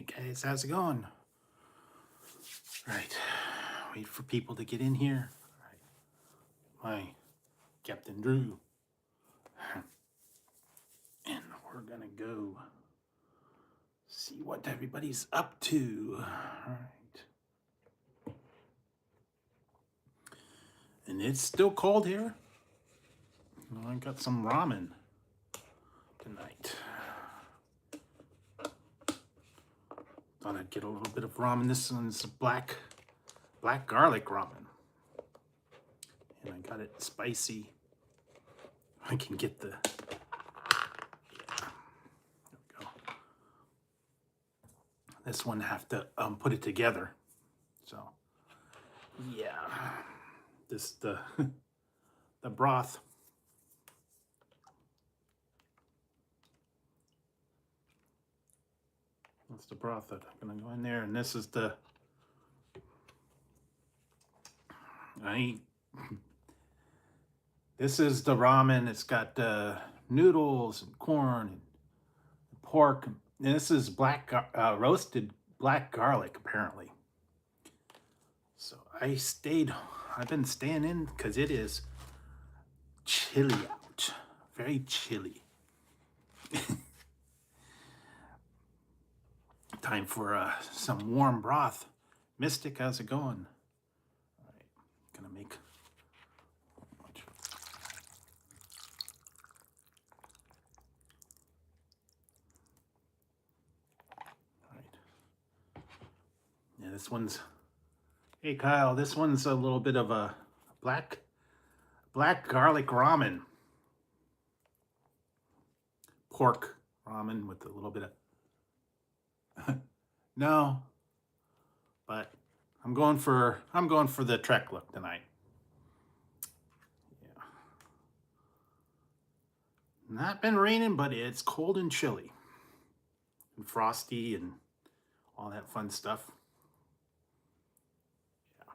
Hey guys, how's it going? Right, wait for people to get in here. All right, my Captain Drew, and we're gonna go see what everybody's up to. All right, and it's still cold here. I got some ramen tonight. Thought I'd get a little bit of ramen. This one's black garlic ramen. And I got it spicy. I can get the, there we go. This one I have to put it together. So yeah, this the broth. That's the broth that I'm gonna go in there, and this is the this is the ramen. It's got noodles and corn and pork, and this is roasted black garlic apparently. So I've been staying in because it is chilly out, very chilly. Time for some warm broth. Mystic, how's it going? All right, gonna make all right. Yeah, this one's, hey Kyle, this one's a little bit of a black garlic ramen. Pork ramen with a little bit of no, but I'm going for the Trek look tonight. Yeah. Not been raining, but it's cold and chilly and frosty and all that fun stuff. Yeah.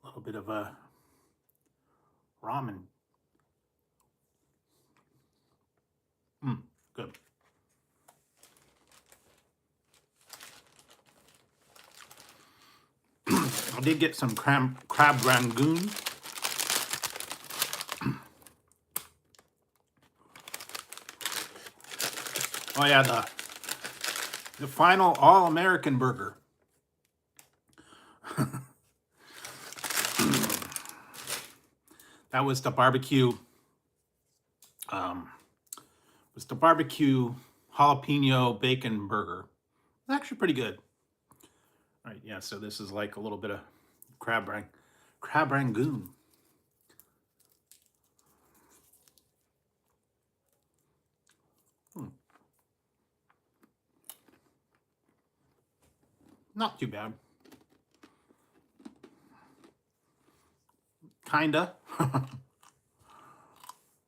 A little bit of a ramen. Good. I did get some crab rangoon. Oh yeah, the final all-American burger. That was the barbecue. Was the barbecue jalapeno bacon burger. It's actually pretty good. All right, yeah. So this is like a little bit of crab rangoon. Not too bad. Kinda.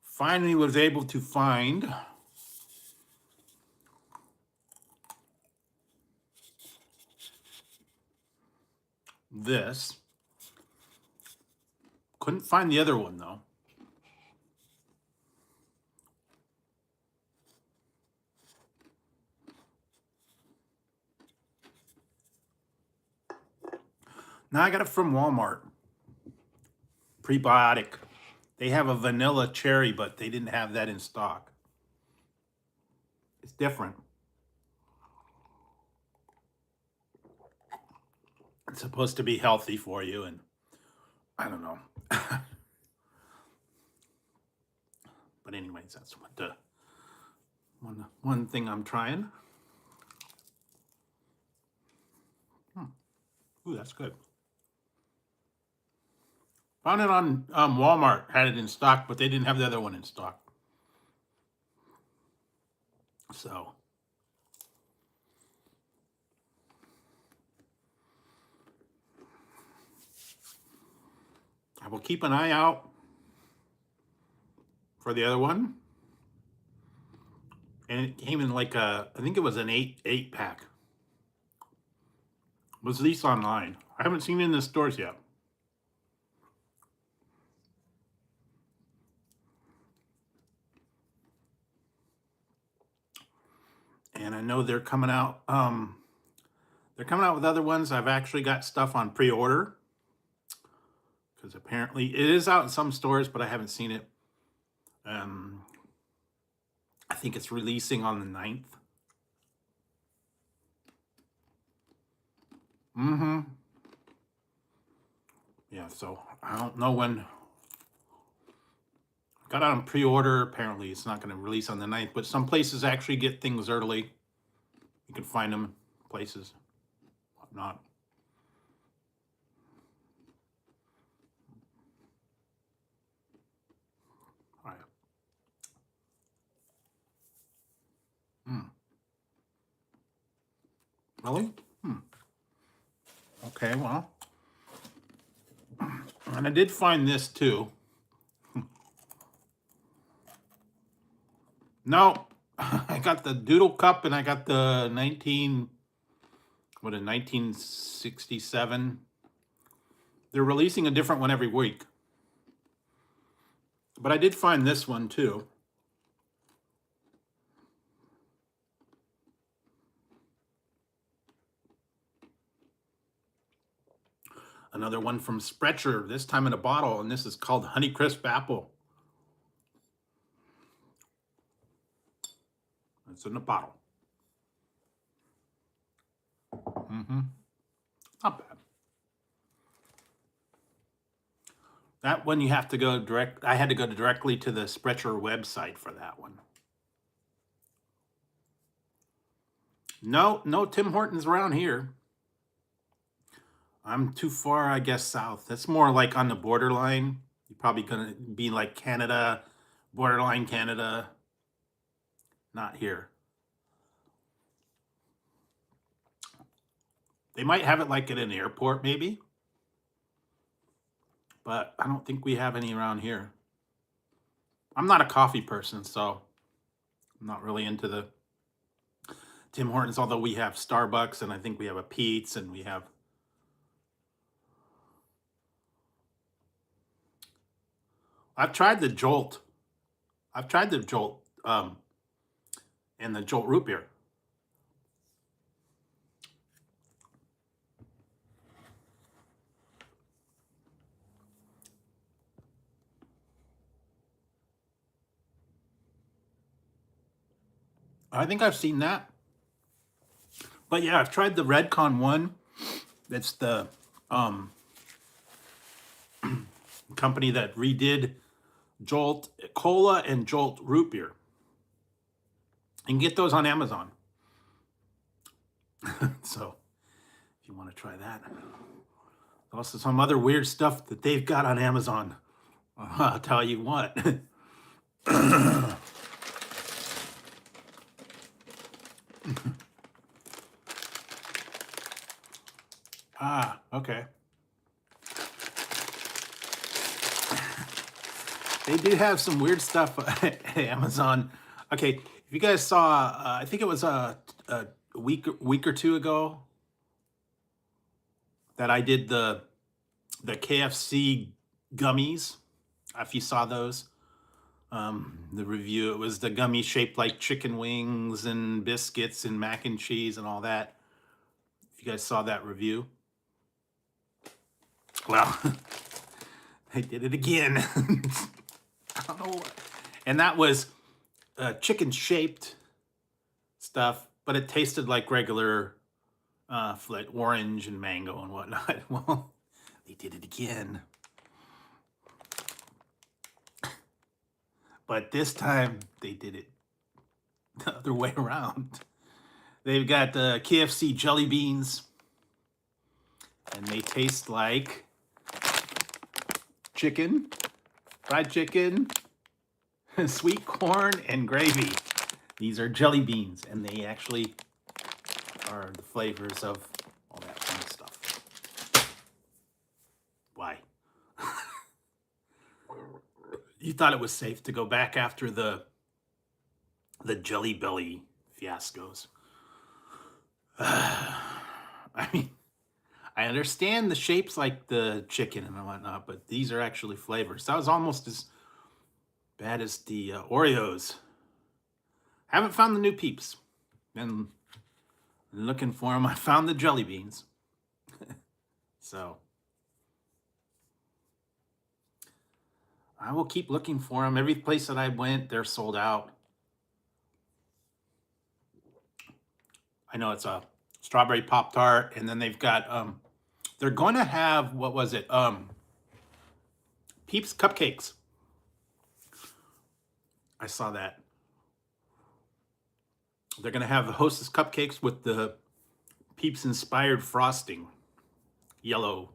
Finally was able to find this. Couldn't find the other one though. Now I got it from Walmart. Prebiotic. They have a vanilla cherry, but they didn't have that in stock. It's different. It's supposed to be healthy for you, and I don't know. But anyways, that's what the one thing I'm trying. Ooh, that's good. Found it on Walmart, had it in stock, but they didn't have the other one in stock. So I will keep an eye out for the other one. And it came in like I think it was an 8 pack. It was leased online. I haven't seen it in the stores yet. And I know they're coming out. They're coming out with other ones. I've actually got stuff on pre-order because apparently it is out in some stores, but I haven't seen it. I think it's releasing on the 9th. Yeah, so I don't know when. Got it on pre-order. Apparently it's not going to release on the 9th, but some places actually get things early. You can find them places, whatnot. All right. Really? Okay, well. And I did find this too. No, I got the Doodle Cup and I got the 1967. They're releasing a different one every week. But I did find this one too. Another one from Sprecher, this time in a bottle, and this is called Honeycrisp Apple. It's in a bottle. Not bad. That one you have to go direct. I had to go directly to the Sprecher website for that one. No Tim Hortons around here. I'm too far, I guess, south. That's more like on the borderline. You're probably going to be like Canada, borderline Canada. Not here. They might have it like at an airport, maybe. But I don't think we have any around here. I'm not a coffee person, so I'm not really into the Tim Hortons, although we have Starbucks, and I think we have a Pete's, and we have... I've tried the Jolt. And the Jolt root beer. I think I've seen that. But yeah, I've tried the Redcon one. That's the company that redid Jolt Cola and Jolt root beer. You can get those on Amazon. So if you want to try that. Also some other weird stuff that they've got on Amazon. I'll tell you what. Okay. They do have some weird stuff at Amazon. Okay, if you guys saw, I think it was a week or two ago that I did the KFC gummies. If you saw those, the review, it was the gummy shaped like chicken wings and biscuits and mac and cheese and all that. If you guys saw that review, well, I did it again. I don't know what. And that was chicken shaped stuff, but it tasted like regular like orange and mango and whatnot. Well, they did it again. But this time they did it the other way around. They've got the KFC jelly beans, and they taste like chicken, fried chicken, sweet corn, and gravy. These are jelly beans, and they actually are the flavors of all that kind of stuff. Why? You thought it was safe to go back after the Jelly Belly fiascos. I mean, I understand the shapes like the chicken and whatnot, but these are actually flavors. That was almost as bad as the Oreos. Haven't found the new Peeps. Been looking for them. I found the jelly beans. So I will keep looking for them. Every place that I went, they're sold out. I know it's a strawberry Pop-Tart, and then they've got they're going to have, what was it? Peeps cupcakes. I saw that. They're going to have the Hostess cupcakes with the Peeps inspired frosting. Yellow,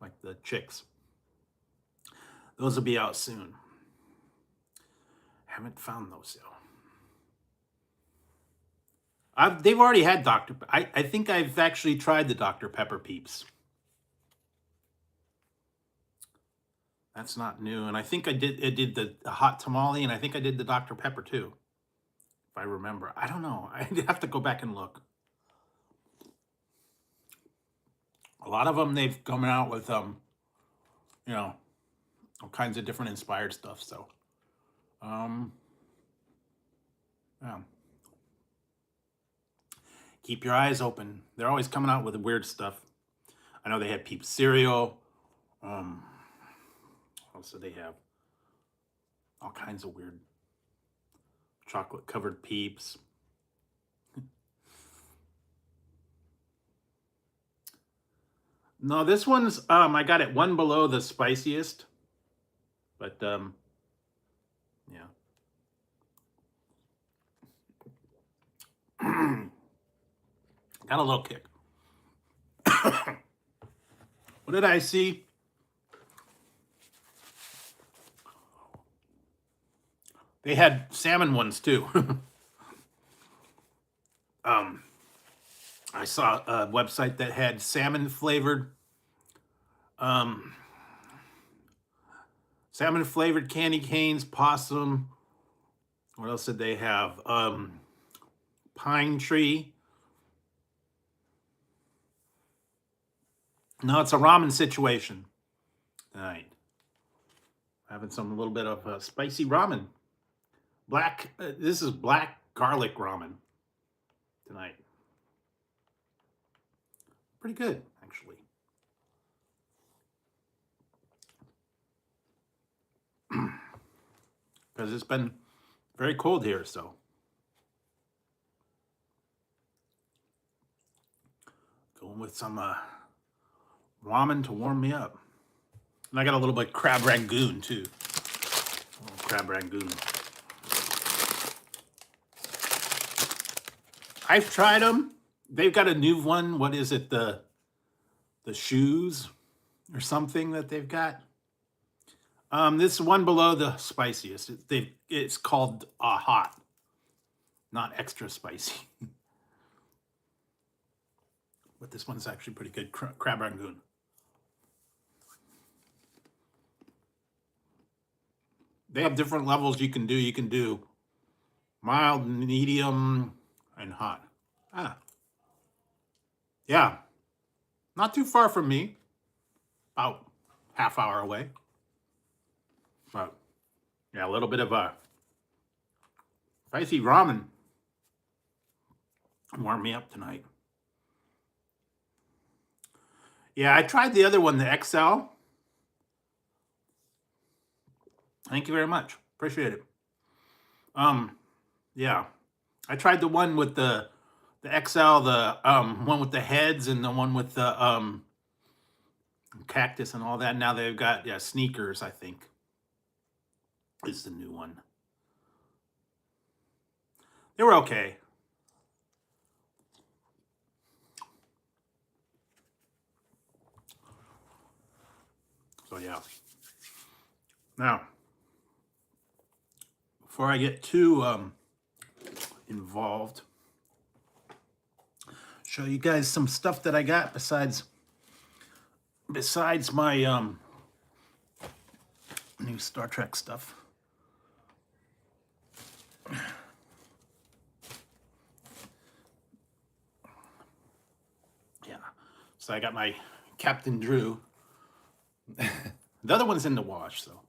like the chicks. Those will be out soon. Haven't found those though. They've already had Dr. I think I've actually tried the Dr. Pepper Peeps. That's not new. And I think I did the hot tamale, and I think I did the Dr. Pepper too, if I remember. I don't know. I'd have to go back and look. A lot of them, they've come out with, you know, all kinds of different inspired stuff. So, yeah. Keep your eyes open. They're always coming out with weird stuff. I know they had Peeps cereal. What else do they have? All kinds of weird chocolate covered Peeps. No, this one's I got it one below the spiciest. But yeah. Got a little kick. What did I see? They had salmon ones too. I saw a website that had salmon flavored candy canes, possum. What else did they have? Pine tree. No, it's a ramen situation. All right. Having some little bit of spicy ramen. This is black garlic ramen tonight. Pretty good, actually. Because it's been very cold here, so. Going with some ramen to warm me up. And I got a little bit of crab rangoon, too. Crab rangoon. I've tried them. They've got a new one. What is it? The shoes or something that they've got. This one below the spiciest. It's called hot, not extra spicy. But this one's actually pretty good. Crab rangoon. They have different levels you can do. You can do mild, medium, and hot. Yeah. Not too far from me. About half hour away. But yeah, a little bit of a spicy ramen warm me up tonight. Yeah, I tried the other one, the XL. Thank you very much. Appreciate it. Yeah. I tried the one with the XL, the one with the heads, and the one with the cactus and all that. Now they've got sneakers, I think. Is the new one. They were okay. So yeah. Now, before I get too involved, show you guys some stuff that I got besides my new Star Trek stuff. Yeah. So I got my Captain Drew. The other one's in the wash, so.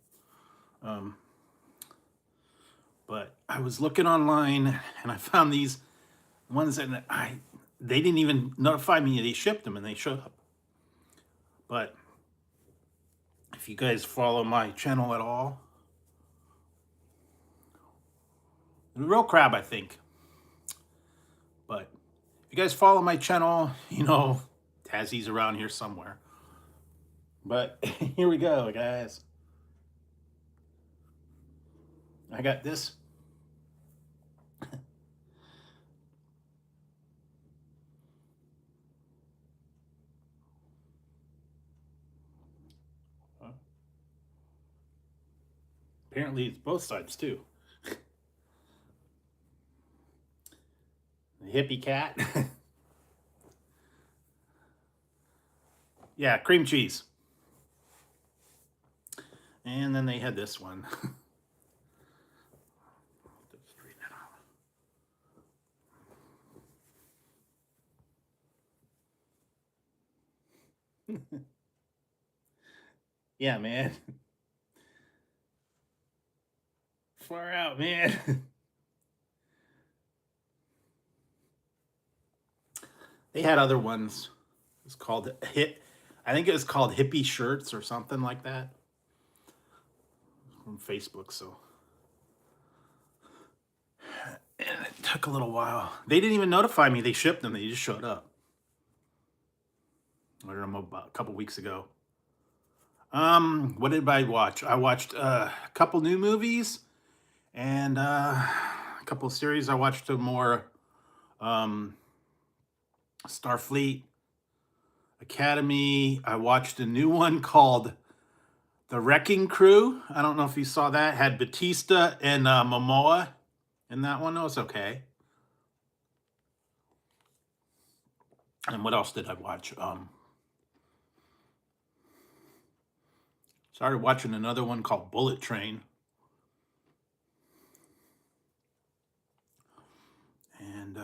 But I was looking online and I found these ones that they didn't even notify me they shipped them and they showed up. But if you guys follow my channel at all, the real crab, I think. But if you guys follow my channel, you know Tazzie's around here somewhere. But here we go, guys. I got this. Apparently it's both sides too. The hippie cat. Yeah, cream cheese. And then they had this one. Yeah, man. Far out, man. They had other ones. It's called Hit. I think it was called Hippie Shirts or something like that. From Facebook, so. And it took a little while. They didn't even notify me they shipped them. They just showed up. I ordered them about a couple weeks ago. What did I watch? I watched a couple new movies and a couple of series. I watched a more Starfleet Academy. I watched a new one called The Wrecking Crew. I don't know if you saw that. Had Batista and Momoa in that one. It was okay. And what else did I watch? Started watching another one called Bullet Train. And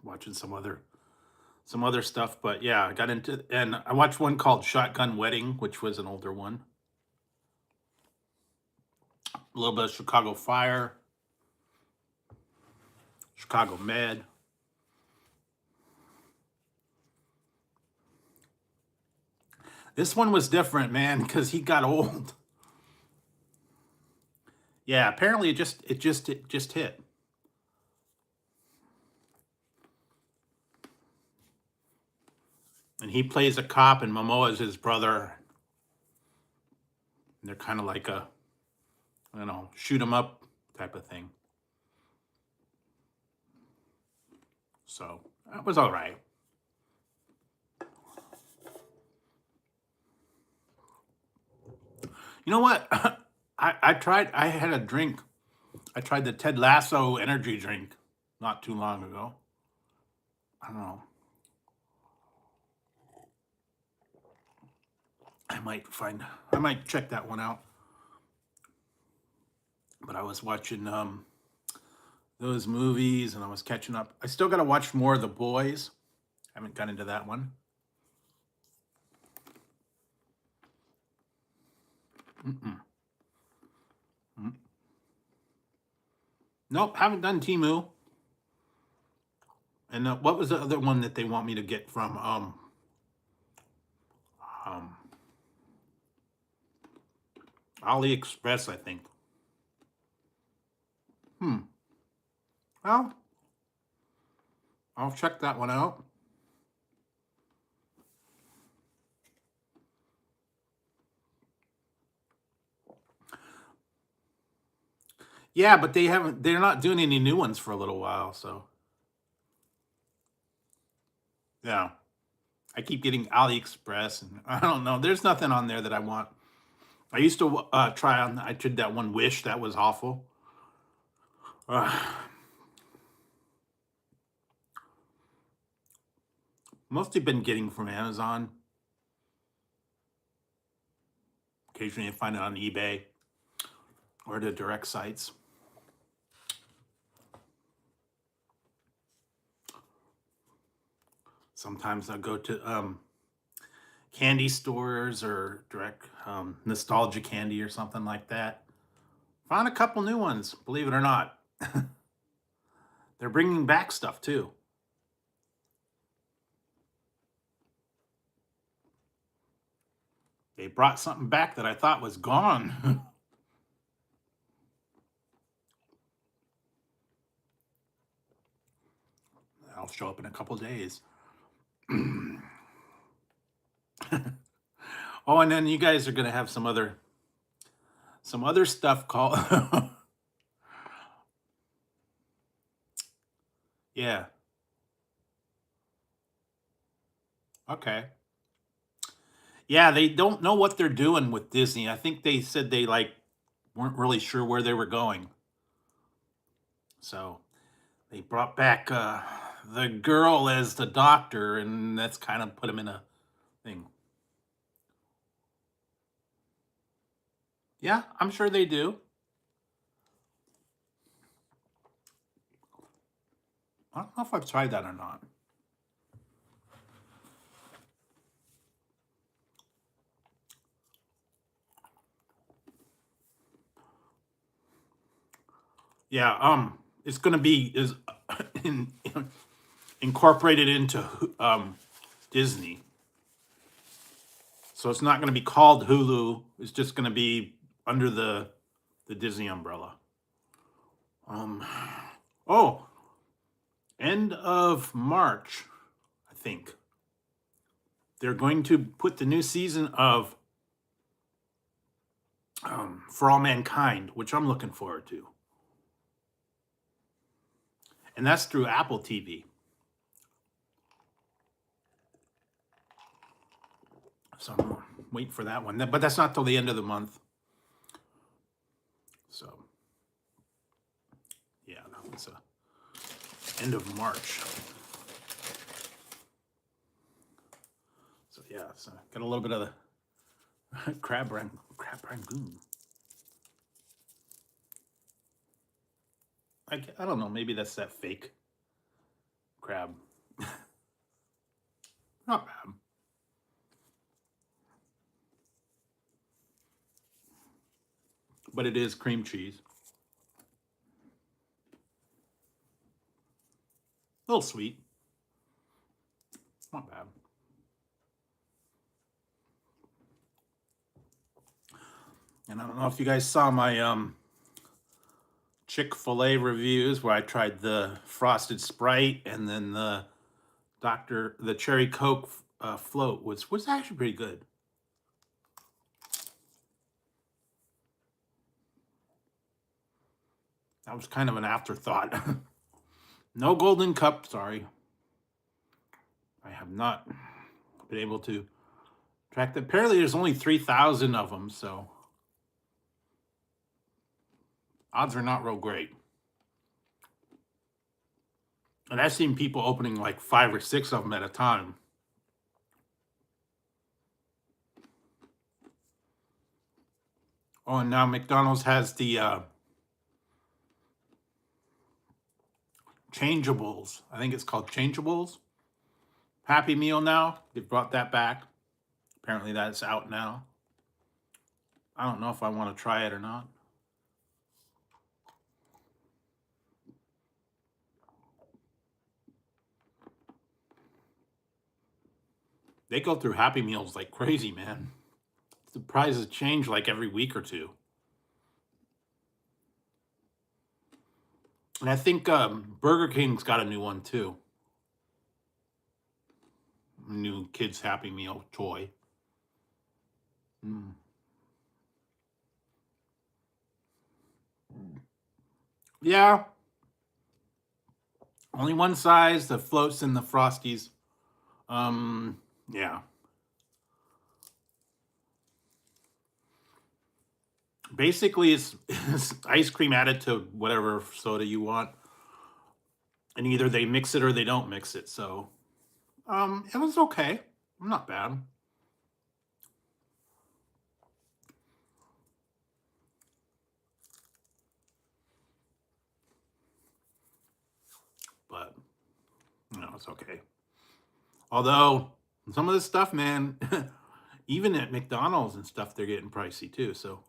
watching some other stuff, but yeah, I got into, and I watched one called Shotgun Wedding, which was an older one. A little bit of Chicago Fire, Chicago Med. This one was different, man, because he got old. Yeah, apparently it just hit. And he plays a cop, and Momoa is his brother. And they're kind of like a, you know, shoot 'em up type of thing. So that was all right. You know what? I had a drink. I tried the Ted Lasso energy drink not too long ago. I don't know. I might check that one out. But I was watching those movies and I was catching up. I still got to watch more of The Boys. I haven't got into that one. Nope, haven't done Timu. And what was the other one that they want me to get from AliExpress, I think. Well, I'll check that one out. Yeah, but they're not doing any new ones for a little while, so. Yeah. I keep getting AliExpress, and I don't know. There's nothing on there that I want. I used to try on, I did that one Wish. That was awful. Mostly been getting from Amazon. Occasionally I find it on eBay or the direct sites. Sometimes I'll go to candy stores or direct nostalgia candy or something like that. Found a couple new ones, believe it or not. They're bringing back stuff too. They brought something back that I thought was gone. I'll show up in a couple days. Oh, and then you guys are gonna have some other stuff called yeah. Okay. Yeah, they don't know what they're doing with Disney. I think they said they like weren't really sure where they were going. So they brought back the girl as the doctor, and that's kind of put him in a thing. Yeah, I'm sure they do. I don't know if I've tried that or not. Yeah, it's gonna be in, incorporated into Disney, so it's not gonna be called Hulu. It's just gonna be under the Disney umbrella. Um, oh, end of March, I think. They're going to put the new season of For All Mankind, which I'm looking forward to. And that's through Apple TV. So I'm waiting for that one. But that's not till the end of the month. So, yeah, that was end of March. So, yeah, so got a little bit of the crab rangoon. I don't know. Maybe that's that fake crab. Not bad. But it is cream cheese. A little sweet. Not bad. And I don't know if you guys saw my Chick-fil-A reviews where I tried the frosted Sprite and then the cherry Coke float was actually pretty good. That was kind of an afterthought. No golden cup, sorry. I have not been able to track that. Apparently there's only 3,000 of them, so odds are not real great. And I've seen people opening like 5 or 6 of them at a time. Oh, and now McDonald's has the changeables. I think it's called changeables. Happy Meal now. They've brought that back. Apparently that's out now. I don't know if I want to try it or not. They go through Happy Meals like crazy, man. The prices change like every week or two. And I think Burger King's got a new one too. New kids Happy Meal toy. Yeah. Only one size, the floats and the frosties. Yeah. Basically, it's ice cream added to whatever soda you want. And either they mix it or they don't mix it. So, it was okay. Not bad. But, it's okay. Although, some of this stuff, man, even at McDonald's and stuff, they're getting pricey too. So,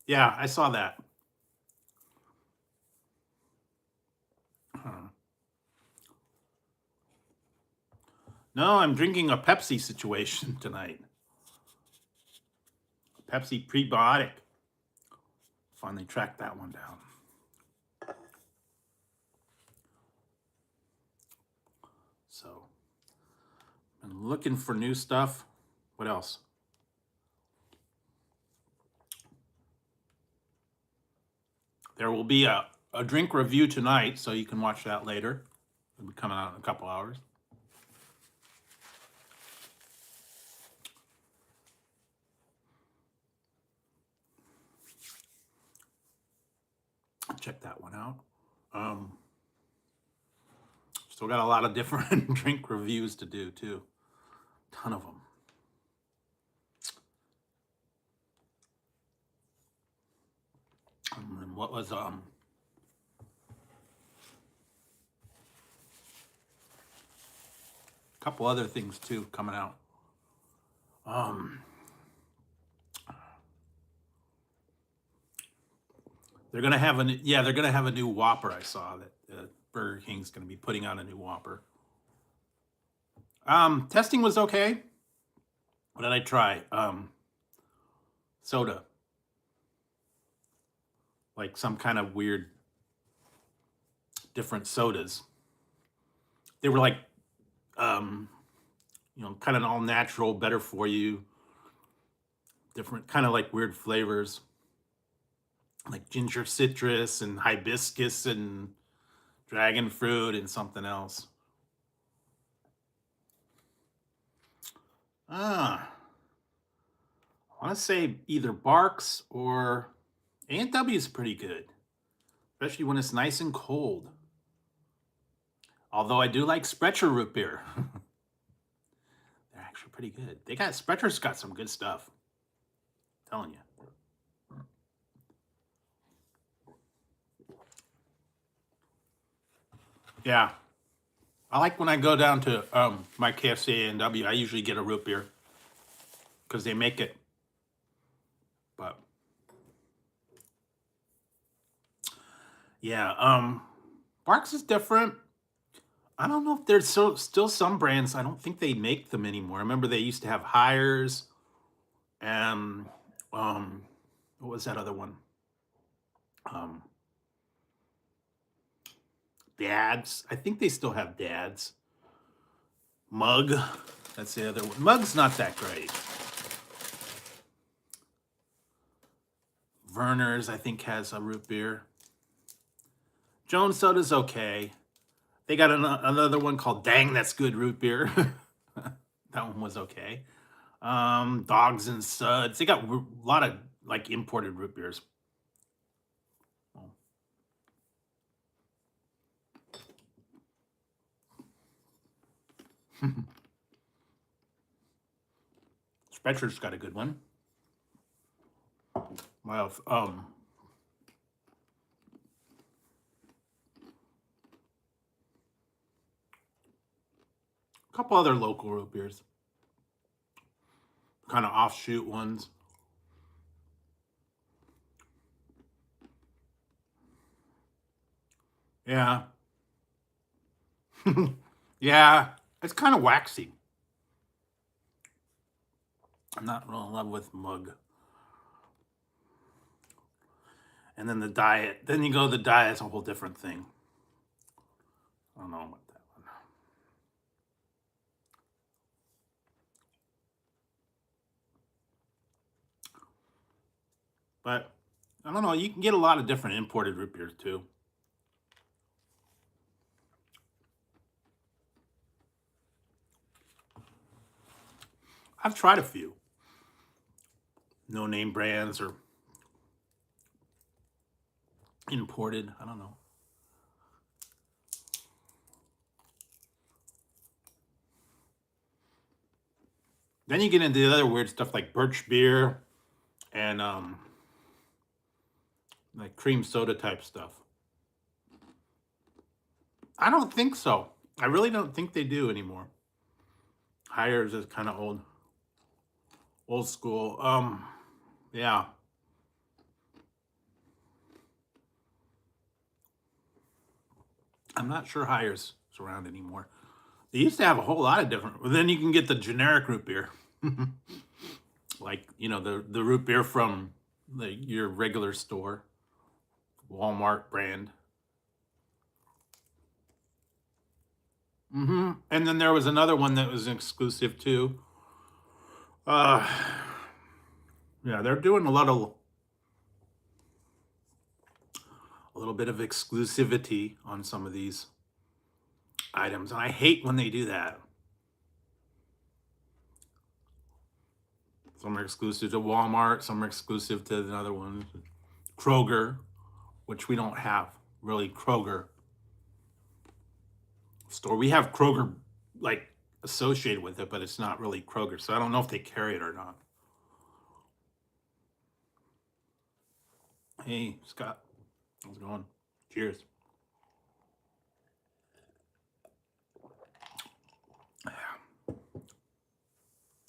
yeah, I saw that. No, I'm drinking a Pepsi situation tonight. Pepsi prebiotic. Finally tracked that one down. So, I'm looking for new stuff. What else? There will be a drink review tonight, so you can watch that later. It'll be coming out in a couple hours. Check that one out. Still got a lot of different drink reviews to do too. Ton of them. And what was a couple other things too coming out. They're gonna have a new Whopper. I saw that Burger King's gonna be putting out a new Whopper. Testing was okay. What did I try? Soda. Like some kind of weird different sodas. They were like kind of all natural, better for you. Different kind of like weird flavors. Like ginger citrus and hibiscus and dragon fruit and something else. I want to say either Barks or A&W is pretty good, especially when it's nice and cold. Although I do like Sprecher root beer. They're actually pretty good. Sprecher's got some good stuff. I'm telling you. Yeah. I like when I go down to my KFC A&W, I usually get a root beer because they make it. But yeah, Barks is different. I don't know if there's still some brands. I don't think they make them anymore. I remember they used to have Hires and what was that other one? Dad's. I think they still have Dad's. Mug. That's the other one. Mug's not that great. Verner's, I think, has a root beer. Jones Soda's okay. They got another one called Dang That's Good root beer. That one was okay. Dogs and Suds. They got a lot of like imported root beers. Sprecher's got a good one. Well, a couple other local root beers, kind of offshoot ones. Yeah. Yeah, it's kind of waxy. I'm not real in love with Mug. And then the diet. Then you go to the diet, it's a whole different thing. I don't know about that one. But I don't know. You can get a lot of different imported root beers too. I've tried a few. No name brands or imported. I don't know. Then you get into the other weird stuff like birch beer and like cream soda type stuff. I don't think so. I really don't think they do anymore. Hires is kind of old school. Yeah. I'm not sure Hires is around anymore. They used to have a whole lot of different. Well, then you can get the generic root beer, like the root beer from your regular store, Walmart brand. And then there was another one that was exclusive too. Uh, yeah, they're doing a little bit of exclusivity on some of these items, and I hate when they do that. Some are exclusive to Walmart, some are exclusive to another one, Kroger, which we don't have really Kroger store. We have Kroger like associated with it, but it's not really Kroger, so I don't know if they carry it or not. Hey, Scott, how's it going? Cheers.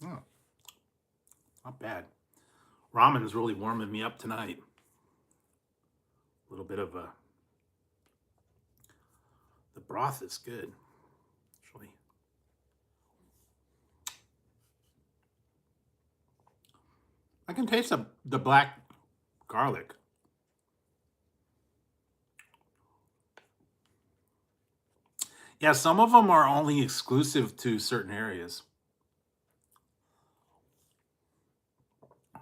Oh, not bad. Ramen's really warming me up tonight. A little bit of the broth is good, actually. I can taste the black garlic. Yeah, some of them are only exclusive to certain areas.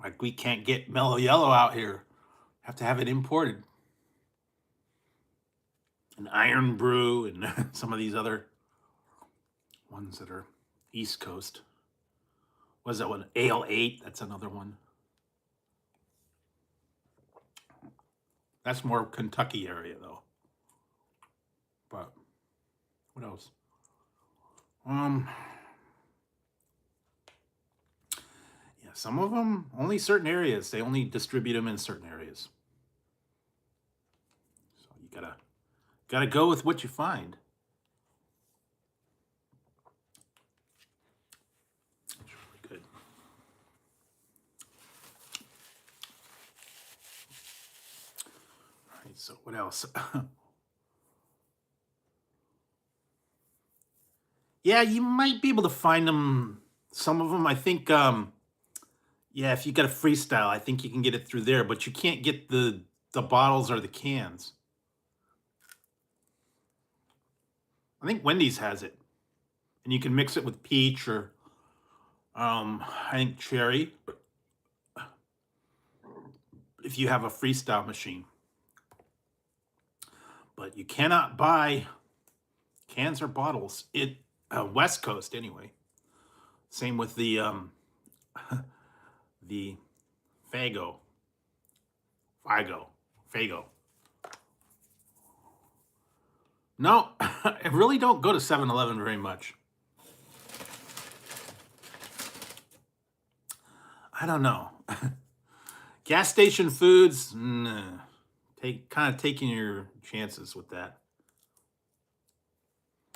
Like we can't get mellow yellow out here. Have to have it imported. An iron brew and some of these other ones that are East Coast. What is that one? Ale 8, that's another one. That's more Kentucky area though. But what else? Yeah, some of them only certain areas. They only distribute them in certain areas. So you gotta go with what you find. It's really good. All right, so what else? Yeah, you might be able to find them. Some of them, I think. Yeah, if you got a freestyle, I think you can get it through there, but you can't get the bottles or the cans. I think Wendy's has it, and you can mix it with peach or I think cherry if you have a freestyle machine. But you cannot buy cans or bottles. West Coast anyway. Same with the the Fago. Fago. No, I really don't go to 7-Eleven very much. I don't know. Gas station foods, nah. Kind of taking your chances with that.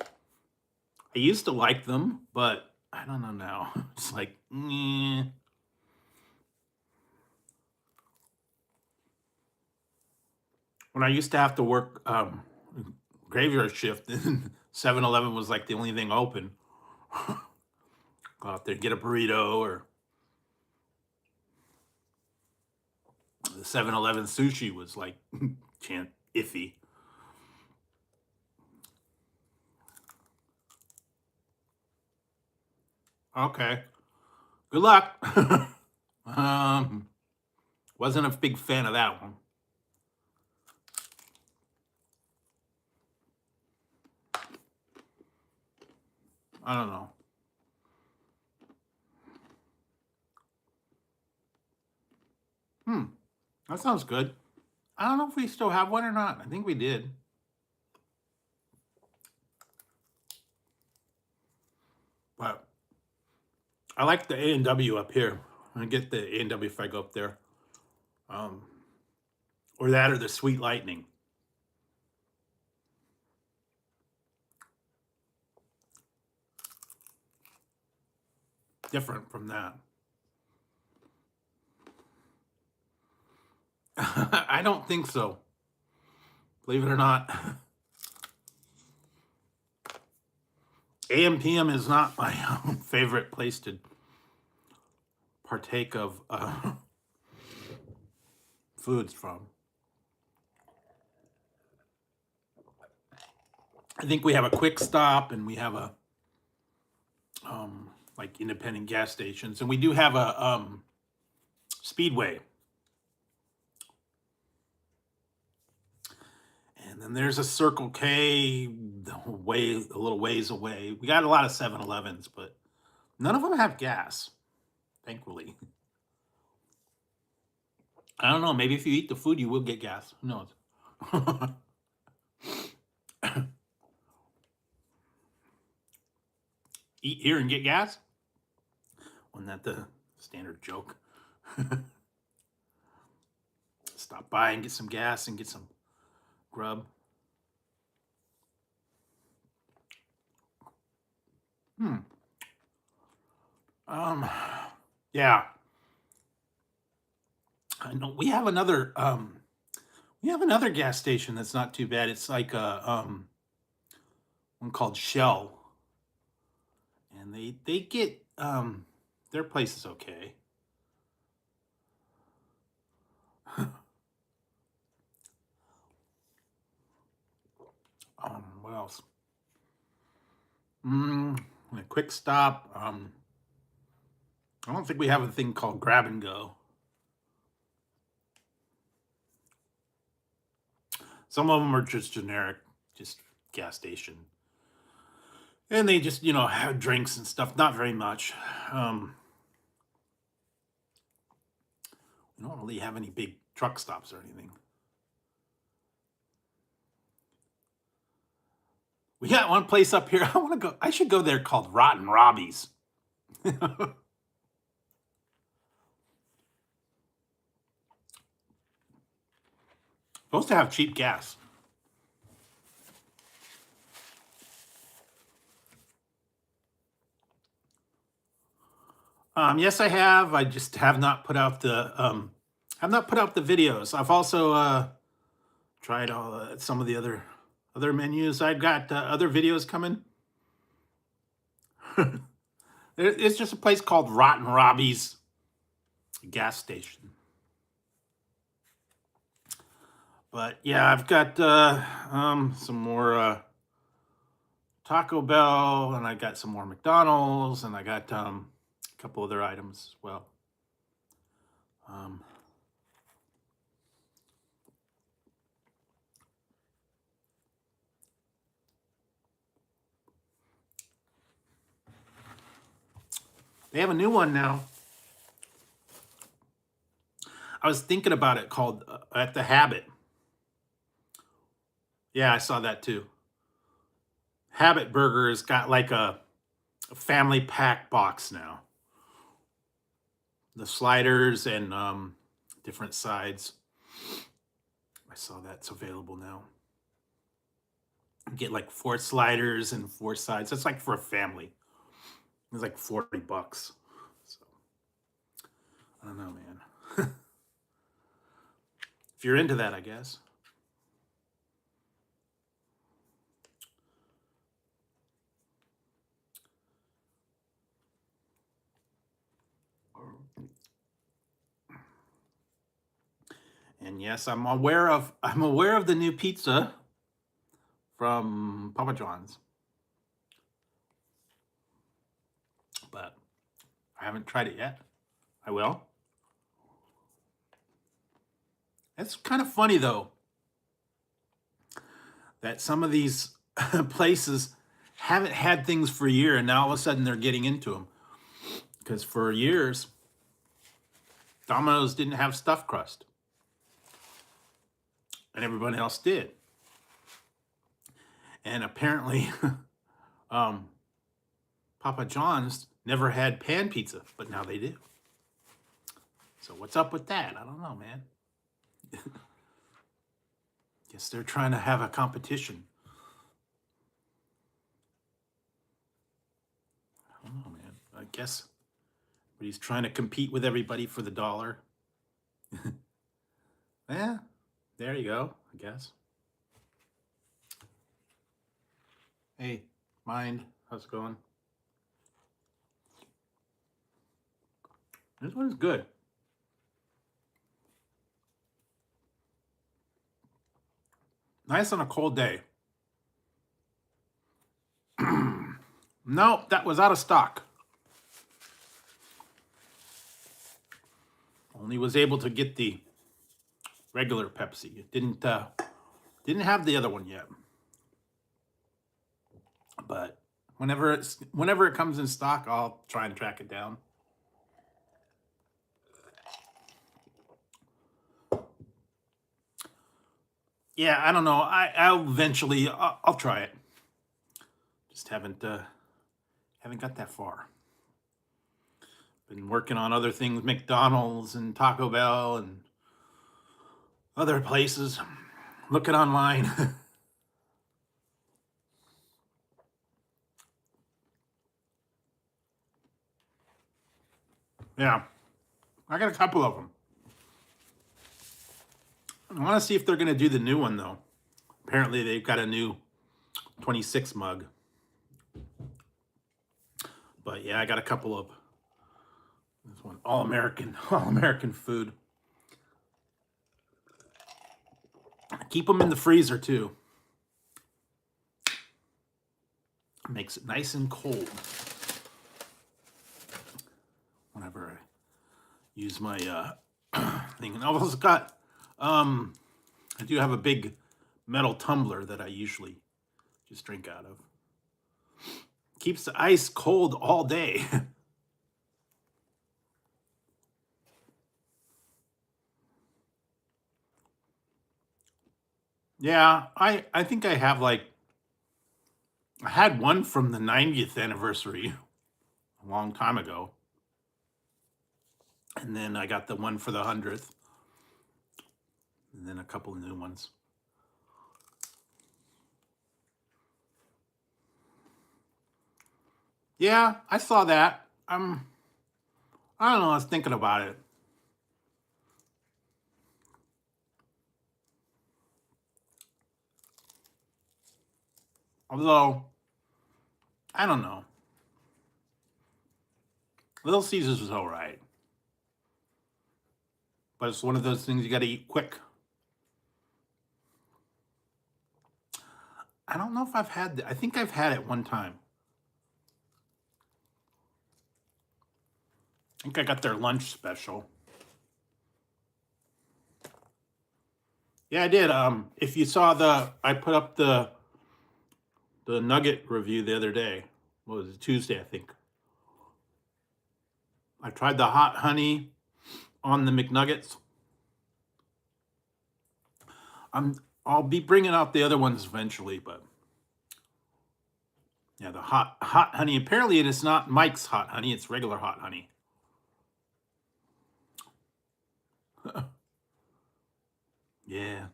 I used to like them, but I don't know now. It's like, meh. When I used to have to work graveyard shift, 7-Eleven was like the only thing open. Go out there, get a burrito, or the 7-Eleven sushi was like iffy. Okay. Good luck. Wasn't a big fan of that one. I don't know. That sounds good. I don't know if we still have one or not. I think we did. But I like the A&W up here. I get the A&W if I go up there. Or that or the Sweet Lightning. Different from that. I don't think so. Believe it or not. AM PM is not my favorite place to partake of foods from. I think we have a Quick Stop and we have a like independent gas stations, and we do have a Speedway. And then there's a Circle K a little ways away. We got a lot of 7-Elevens, but none of them have gas, thankfully. I don't know. Maybe if you eat the food, you will get gas. Who knows? Eat here and get gas? Wasn't that the standard joke? Stop by and get some gas and get some grub. Yeah. I know we have another gas station that's not too bad. It's like a one called Shell. And they get their place is okay. What else? A Quick Stop. I don't think we have a thing called Grab and Go. Some of them are just generic, just gas station. And they just, have drinks and stuff. Not very much. We don't really have any big truck stops or anything. We got one place up here. I should go there called Rotten Robbie's. Supposed to have cheap gas. Yes, I have. I just have not put out the videos. I've also tried some of the other menus. I've got other videos coming. It's just a place called Rotten Robbie's gas station. But yeah, I've got some more Taco Bell, and I got some more McDonald's, and I got a couple other items as well. They have a new one now. I was thinking about it, called At the Habit. Yeah, I saw that too. Habit Burger's got like a family pack box now. The sliders and different sides. I saw that's available now. You get like 4 sliders and 4 sides. That's like for a family. It's like $40. So I don't know, man. If you're into that, I guess. And yes, I'm aware of the new pizza from Papa John's. But I haven't tried it yet. I will. It's kind of funny though that some of these places haven't had things for a year, and now all of a sudden they're getting into them. Because for years, Domino's didn't have stuffed crust. And everybody else did. And apparently, Papa John's never had pan pizza, but now they do. So what's up with that? I don't know, man. Guess they're trying to have a competition. I don't know, man. I guess, but he's trying to compete with everybody for the dollar. Yeah, there you go, I guess. Hey, mind. How's it going? This one's good. Nice on a cold day. No, that was out of stock. Only was able to get the regular Pepsi. It didn't have the other one yet. But whenever it comes in stock, I'll try and track it down. Yeah, I don't know. I'll eventually I'll try it. Just haven't got that far. Been working on other things, McDonald's and Taco Bell and other places. Looking online. Yeah, I got a couple of them. I want to see if they're going to do the new one though. Apparently, they've got a new 26 mug. But yeah, I got a couple of this one, all American food. Keep them in the freezer too. Makes it nice and cold. Whenever I use my thing, and I've also got I do have a big metal tumbler that I usually just drink out of. Keeps the ice cold all day. Yeah, I think I have like I had one from the 90th anniversary a long time ago. And then I got the one for the 100th. And then a couple of new ones. Yeah, I saw that. I don't know, I was thinking about it. Although, I don't know. Little Caesars was all right. But it's one of those things you got to eat quick. I don't know if I've had I think I've had it one time. I think I got their lunch special. Yeah, I did. If you saw I put up the nugget review the other day. What was it? Tuesday, I think. I tried the hot honey on the McNuggets. I'll be bringing out the other ones eventually, but yeah, the hot honey. Apparently, it is not Mike's hot honey; it's regular hot honey. Yeah.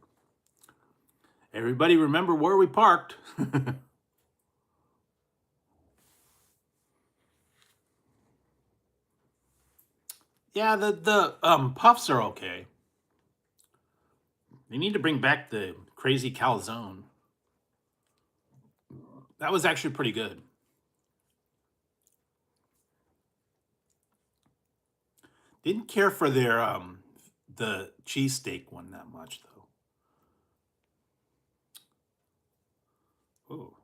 Everybody, remember where we parked. Yeah, the puffs are okay. They need to bring back the crazy calzone. That was actually pretty good. Didn't care for their the cheesesteak one that much though. Ooh.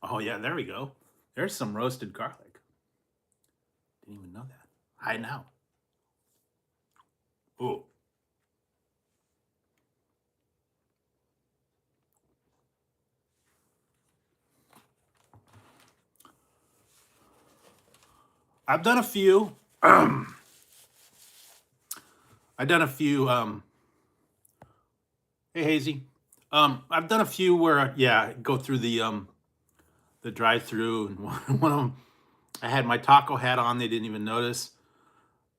Oh yeah, there we go. There's some roasted garlic. Didn't even know that. I know. Ooh. I've done a few. I've done a few. Hey Hazy. I've done a few where yeah, go through the drive-through, and one of them, I had my taco hat on. They didn't even notice.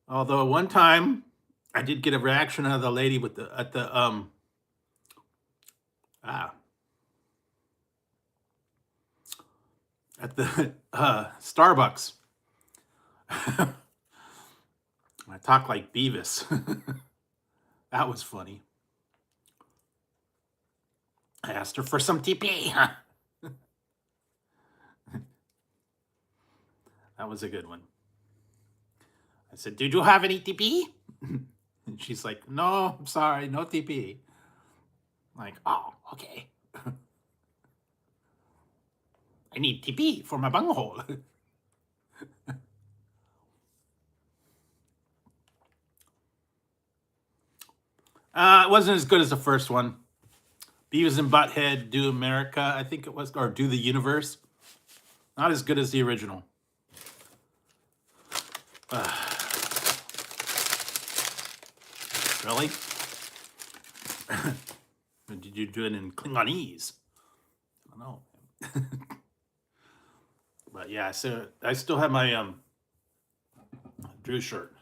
Although one time, I did get a reaction out of the lady with the at the ah at the Starbucks. I talk like Beavis. That was funny. I asked her for some TP. That was a good one. I said, "Did you have any TP?" And she's like, "No, I'm sorry, no TP." I'm like, "Oh, okay. I need TP for my bunghole." It wasn't as good as the first one. Beavis and Butthead Do America, I think it was, or Do the Universe. Not as good as the original. Really? Did you do it in Klingonese? I don't know. But yeah, so I still have my Drew shirt.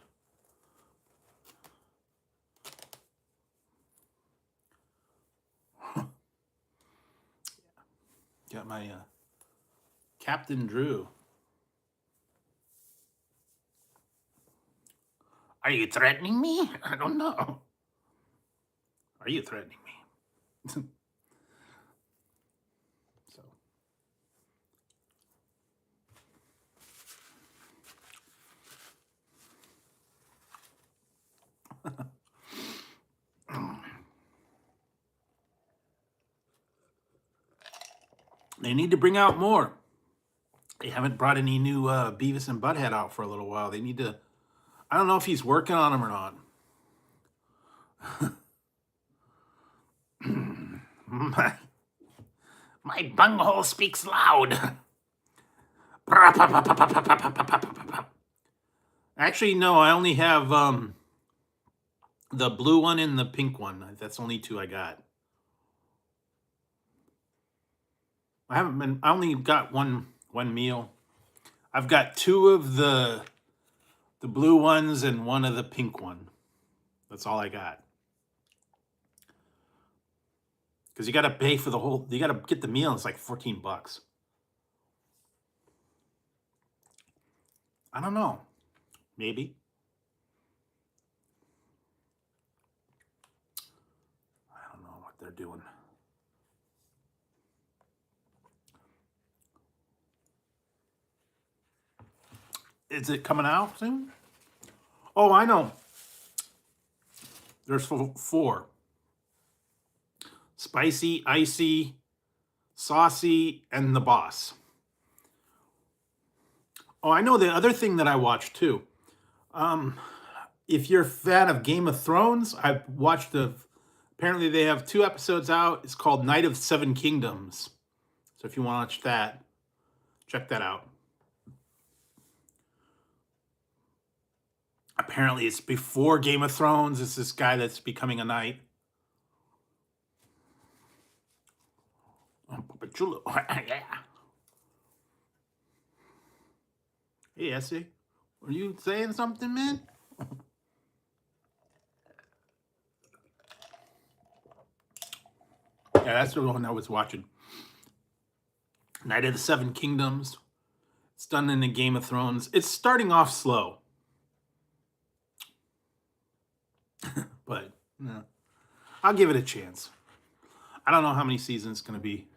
Got my Captain Drew. Are you threatening me? I don't know. Are you threatening me? So. They need to bring out more. They haven't brought any new Beavis and Butthead out for a little while. They need to. I don't know if he's working on them or not. My bunghole speaks loud. Actually, no, I only have the blue one and the pink one. That's only two I got. I only got one meal. I've got two of the blue ones and one of the pink one. That's all I got. Because you got to pay for the whole, you got to get the meal. It's like $14. I don't know. Maybe. I don't know what they're doing. Is it coming out soon? Oh, I know. There's 4. Spicy, icy, saucy, and the boss. Oh, I know the other thing that I watched too. If you're a fan of Game of Thrones, I've watched apparently they have 2 episodes out. It's called Night of 7 Kingdoms. So if you want to watch that, check that out. Apparently it's before Game of Thrones. It's this guy that's becoming a knight. Oh, Papa Chulo. Yeah. Hey, Essie. Are you saying something, man? Yeah, that's the one I was watching. Night of the 7 Kingdoms. It's done in the Game of Thrones. It's starting off slow. But no, I'll give it a chance. I don't know how many seasons it's going to be.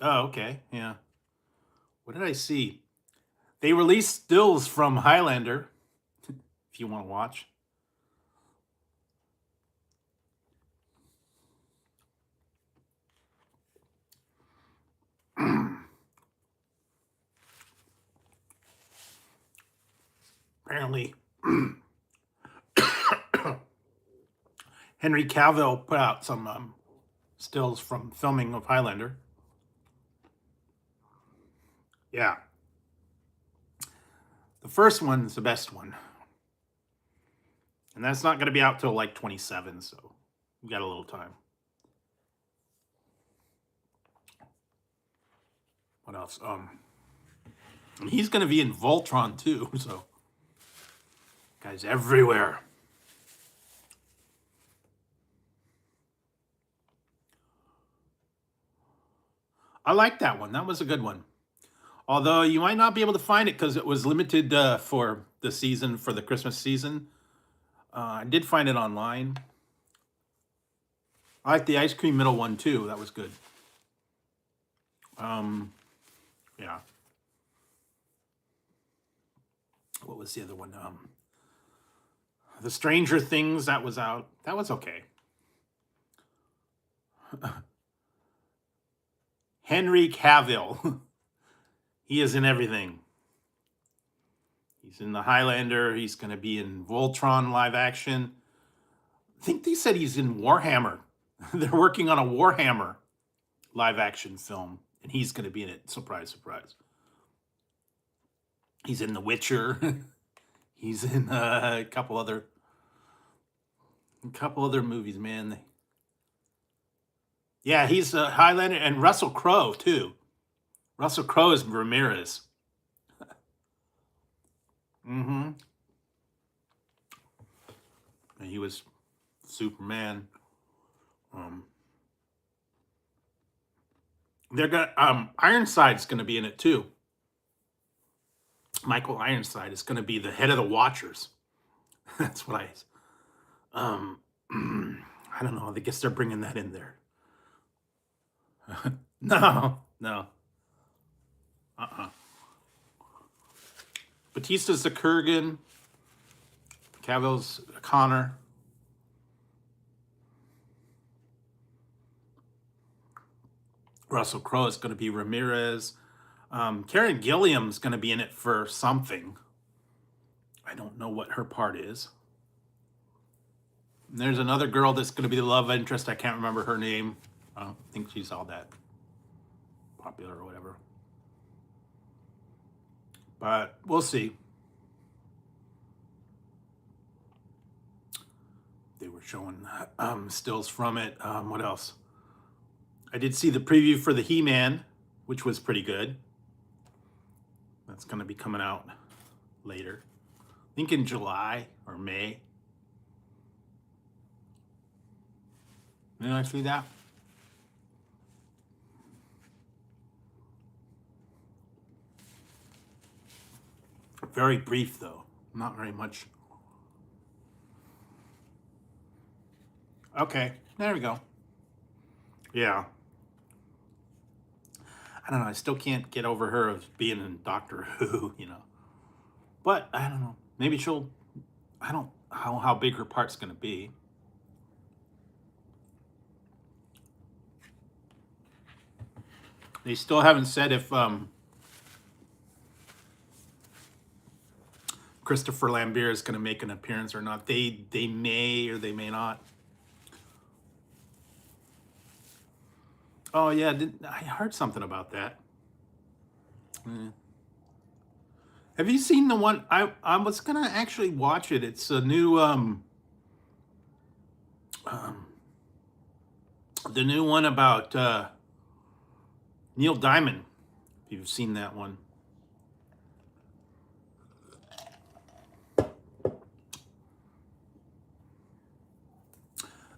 Oh, okay. Yeah. What did I see? They released stills from Highlander, if you want to watch. Apparently, Henry Cavill put out some stills from filming of Highlander. Yeah. The first one's the best one. And that's not going to be out till like 27, so we got a little time. What else? And he's going to be in Voltron too, so guys everywhere. I like that one. That was a good one. Although you might not be able to find it because it was limited for the season, for the Christmas season. I did find it online. I like the ice cream middle one too. That was good. Yeah. What was the other one? The Stranger Things, that was out. That was okay. Henry Cavill. He is in everything. He's in the Highlander. He's going to be in Voltron live action. I think they said he's in Warhammer. They're working on a Warhammer live action film, and he's going to be in it. Surprise, surprise. He's in The Witcher. He's in a couple other movies, man. Yeah, he's a Highlander, and Russell Crowe too. Russell Crowe is Ramirez. Mm-hmm. And he was Superman. They're gonna Ironside's gonna be in it too. Michael Ironside is gonna be the head of the Watchers. That's what I don't know. I guess they're bringing that in there. No. Batista's the Kurgan. Cavill's Connor. Russell Crowe is going to be Ramirez. Karen Gilliam's going to be in it for something. I don't know what her part is. And there's another girl that's going to be the love interest. I can't remember her name. I don't think she's all that popular or whatever. But we'll see. They were showing stills from it. What else? I did see the preview for the He-Man, which was pretty good. That's going to be coming out later. I think in July or May. Did I see that? Very brief, though. Not very much. Okay, there we go. Yeah. I don't know. I still can't get over her as being in Doctor Who, you know. But I don't know. Maybe she'll. I don't know how big her part's going to be. They still haven't said if Christopher Lambert is going to make an appearance or not. They may or they may not. Oh yeah, I heard something about that. Have you seen the one? I was gonna actually watch it. It's a new the new one about Neil Diamond. If you've seen that one.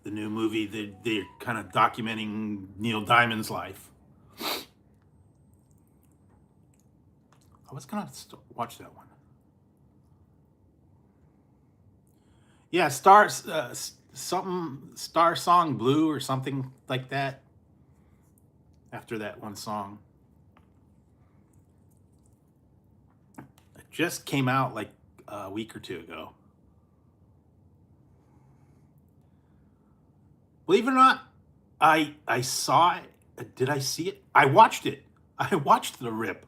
The new movie, they're kind of documenting Neil Diamond's life. I was gonna watch that one. Yeah, Star Song Blue or something like that. After that one song, it just came out like a week or two ago. Believe it or not, I saw it. Did I see it? I watched it. I watched the rip.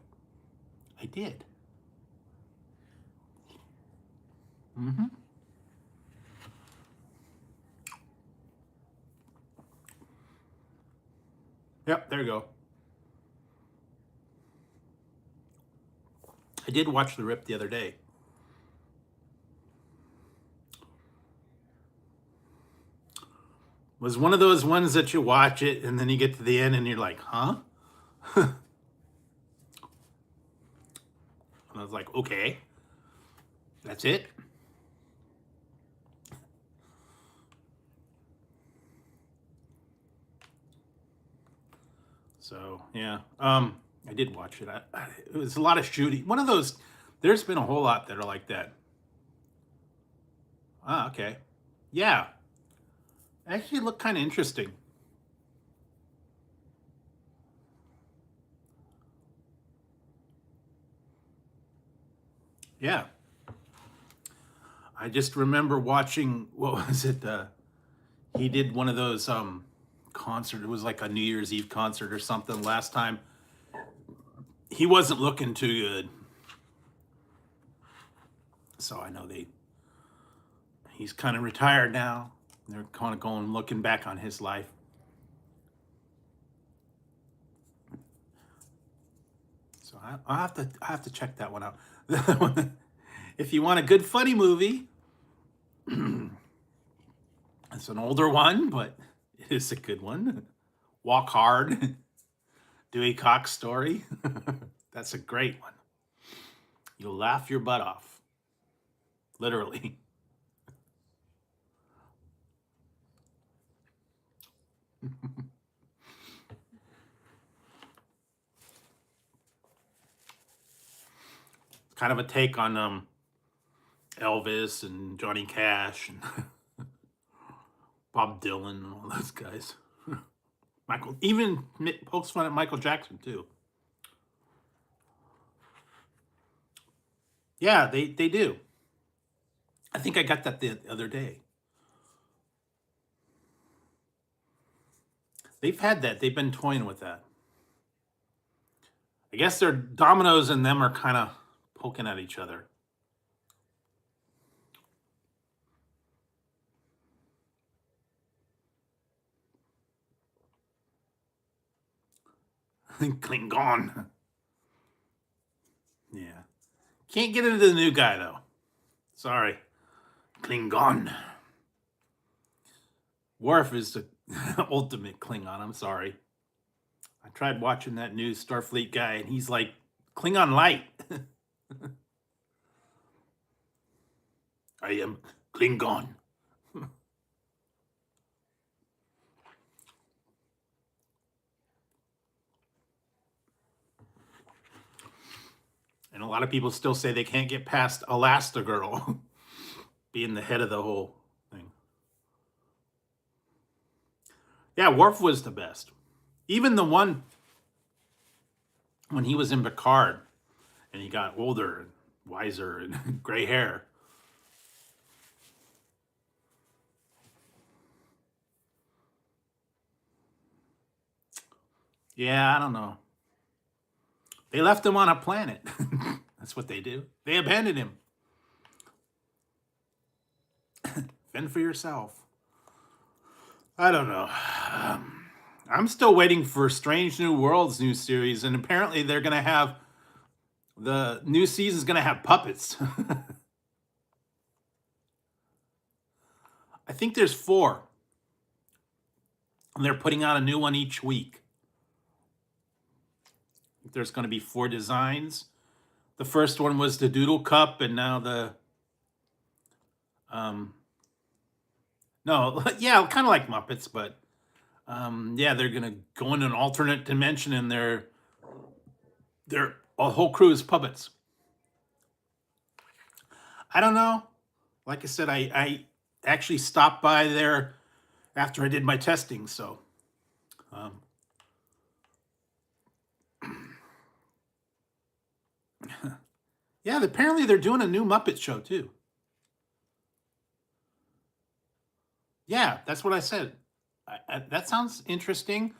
I did. Mm-hmm. Yep, there you go. I did watch the rip the other day. Was one of those ones that you watch it and then you get to the end and you're like, huh? And I was like, okay, that's it. So yeah, I did watch it. It was a lot of shooting. One of those. There's been a whole lot that are like that. Ah, okay, yeah. Actually, looked kind of interesting. Yeah. I just remember watching, what was it? He did one of those concert. It was like a New Year's Eve concert or something last time. He wasn't looking too good. So I know he's kind of retired now. They're kind of looking back on his life. So I have to check that one out. If you want a good funny movie, it's an older one, but it is a good one. Walk Hard, Dewey Cox story. That's a great one. You'll laugh your butt off. Literally. Kind of a take on Elvis and Johnny Cash and Bob Dylan and all those guys. Michael, even pokes fun at Michael Jackson too. Yeah, they do. I think I got that the other day. They've had that. They've been toying with that. I guess their Domino's and them are kind of poking at each other. Klingon. Yeah. Can't get into the new guy, though. Sorry. Klingon. Worf is the ultimate Klingon. I'm sorry. I tried watching that new Starfleet guy, and he's like Klingon light. I am Klingon. And a lot of people still say they can't get past Elastigirl being the head of the whole thing. Yeah, Worf was the best. Even the one when he was in Picard and he got older and wiser and gray hair. Yeah, I don't know. They left him on a planet. That's what they do. They abandoned him. Fend for yourself. I don't know. I'm still waiting for Strange New Worlds new series, and apparently they're going to have the new season's going to have puppets. I think there's 4. And they're putting out a new one each week. There's going to be 4 designs. The first one was the Doodle Cup, and now the no, yeah, kind of like Muppets, but yeah, they're gonna go in an alternate dimension, and their a whole crew is puppets. I don't know. Like I said, I actually stopped by there after I did my testing, so yeah, apparently they're doing a new Muppet show too. Yeah, that's what I said. That sounds interesting.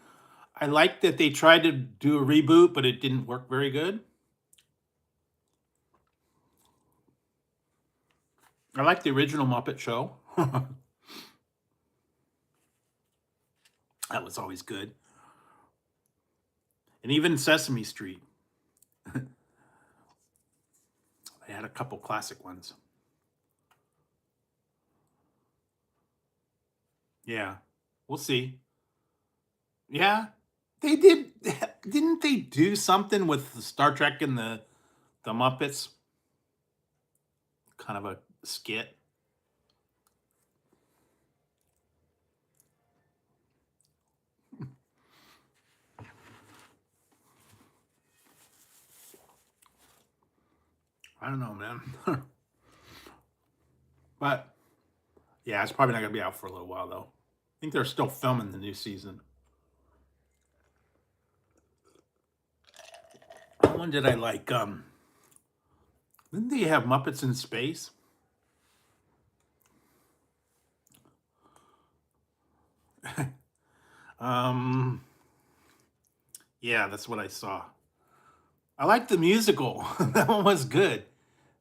I like that they tried to do a reboot, but it didn't work very good. I like the original Muppet Show. That was always good. And even Sesame Street. They had a couple classic ones. Yeah, we'll see. Yeah, they did. Didn't they do something with the Star Trek and the Muppets? Kind of a skit. I don't know, man. But yeah, it's probably not gonna be out for a little while though. I think they're still filming the new season. What one did I like? Didn't they have Muppets in Space? um, yeah, that's what I saw. I like the musical. That one was good.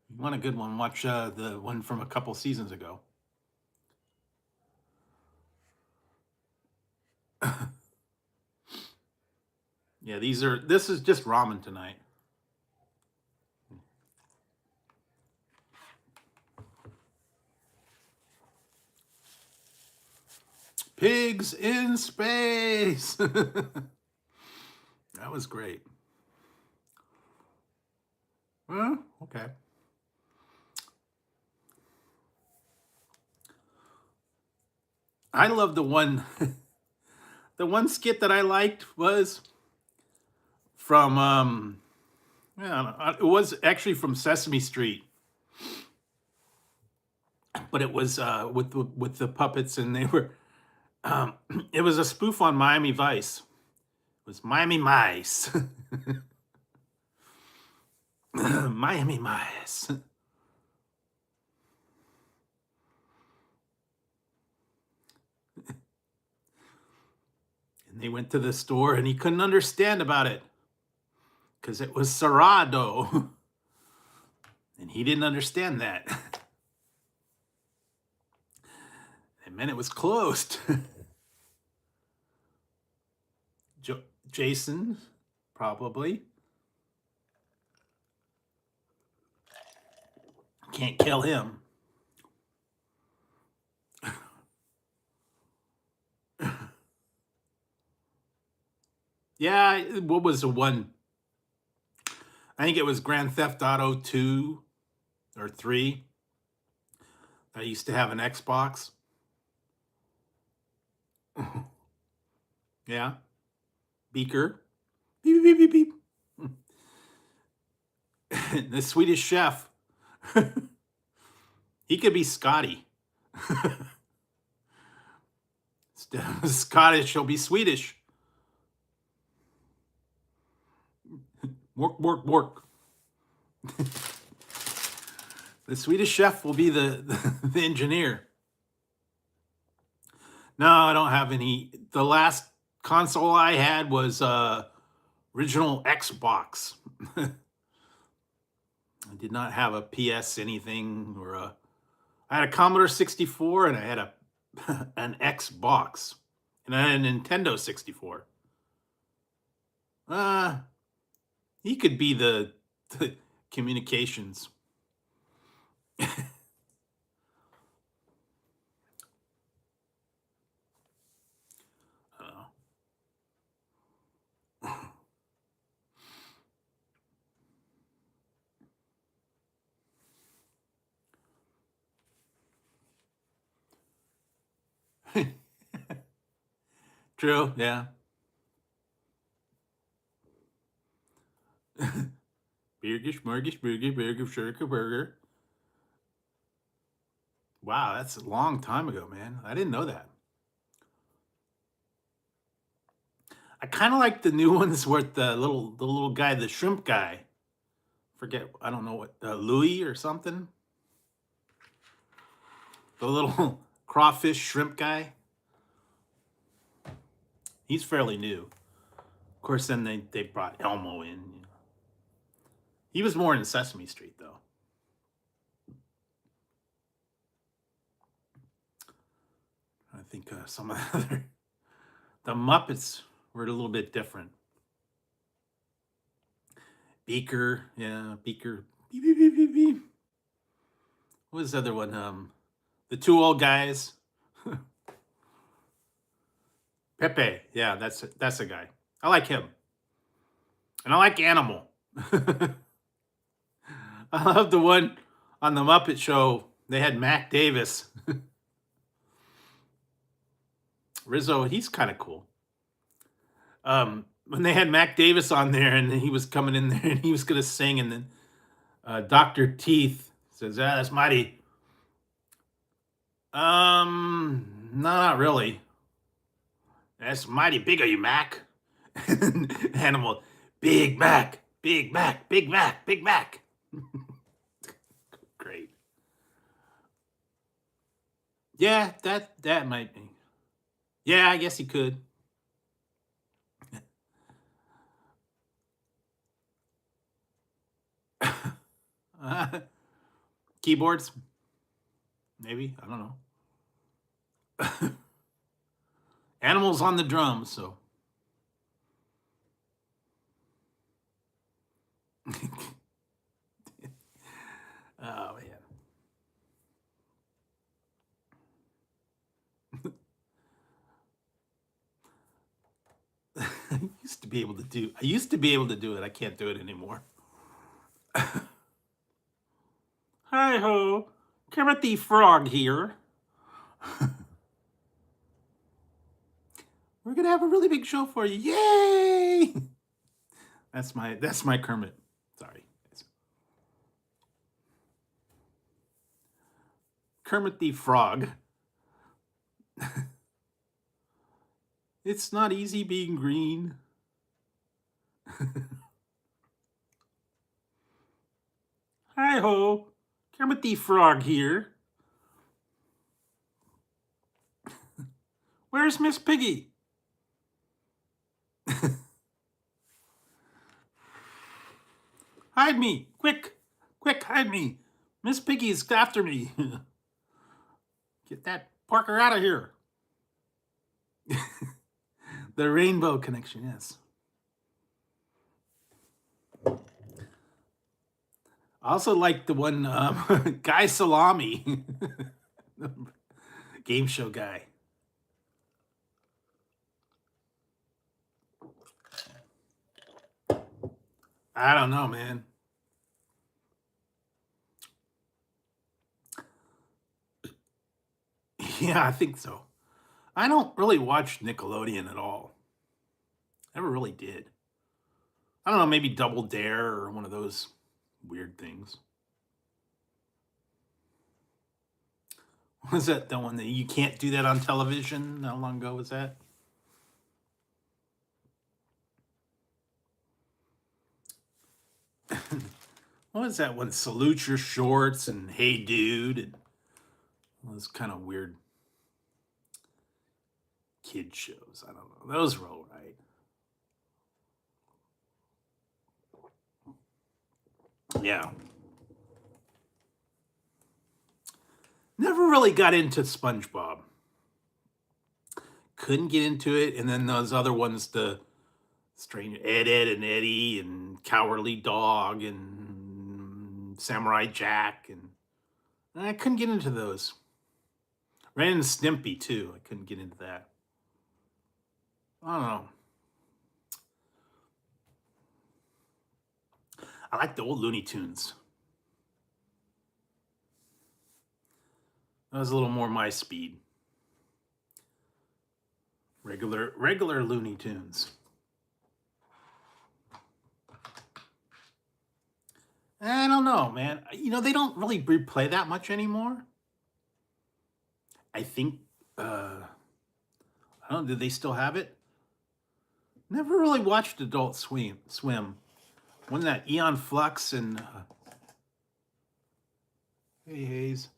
You want a good one? Watch the one from a couple seasons ago. Yeah, this is just ramen tonight. Pigs in space. That was great. Well, okay. I love the one the one skit that I liked was from yeah, it was actually from Sesame Street, but it was with the puppets, and they were um, it was a spoof on Miami Vice. It was Miami Mice. Miami Mice. And they went to the store and he couldn't understand about it because it was cerrado. And he didn't understand that. It meant it was closed. Jason, probably. Can't kill him. Yeah, what was the one? I think it was Grand Theft Auto 2 or 3. I used to have an Xbox. Yeah. Beaker. Beep, beep, beep, beep, beep. The Swedish chef. He could be Scotty. Instead of Scottish, he'll be Swedish. Work, work, work. The Swedish chef will be the engineer. No, I don't have any. The last console I had was original Xbox. I did not have a PS anything or a. I had a Commodore 64 and I had a an Xbox and I had a Nintendo 64. He could be the communications. True, yeah. Burger, smorgasbord, burger, shirker, burger. Wow, that's a long time ago, man. I didn't know that. I kind of like the new ones with the little guy, the shrimp guy. Forget, I don't know what Louis or something. The little crawfish shrimp guy. He's fairly new. Of course, then they brought Elmo in. He was more in Sesame Street, though. I think some of the other the Muppets were a little bit different. Beaker, yeah, Beaker. Beep, beep, beep, beep, beep. What was the other one? The two old guys. Pepe, yeah, that's a guy. I like him, and I like Animal. I love the one on the Muppet Show. They had Mac Davis. Rizzo, he's kind of cool. When they had Mac Davis on there, and he was coming in there, and he was gonna sing, and then Dr. Teeth says, "Ah, that's mighty." No, not really. That's mighty big of you, Mac. Animal, Big Mac, Big Mac, Big Mac, Big Mac. Yeah, that might be. Yeah, I guess he could. Uh, Keyboards, maybe. I don't know. Animals on the drums, so. Oh man. I used to be able to do it. I can't do it anymore. Hi ho, Kermit the Frog here. We're gonna have a really big show for you. Yay! That's my Kermit. Sorry. Kermit the Frog. It's not easy being green. Hi ho, Kermit the Frog here. Where's Miss Piggy? Hide me! Quick! Quick, hide me! Miss Piggy's after me. Get that Parker out of here. The Rainbow Connection, yes. I also like the one Guy Salami, game show guy. I don't know, man. Yeah, I think so. I don't really watch Nickelodeon at all. Never really did. I don't know, maybe Double Dare or one of those weird things. Was that the one that you can't do that on television? How long ago was that? What was that one? Salute Your Shorts and Hey Dude and all those kind of weird kid shows. I don't know. Those were all right. Yeah. Never really got into SpongeBob. Couldn't get into it. And then those other ones, the Strange Ed, Ed, and Eddie, and Cowardly Dog, and Samurai Jack, and I couldn't get into those. Ren and Stimpy too. I couldn't get into that. I don't know. I like the old Looney Tunes. That was a little more my speed. Regular Looney Tunes. I don't know, man. You know, they don't really replay that much anymore. I think, I don't know, do they still have it? Never really watched Adult Swim. When that Eon Flux and, hey, Hayes.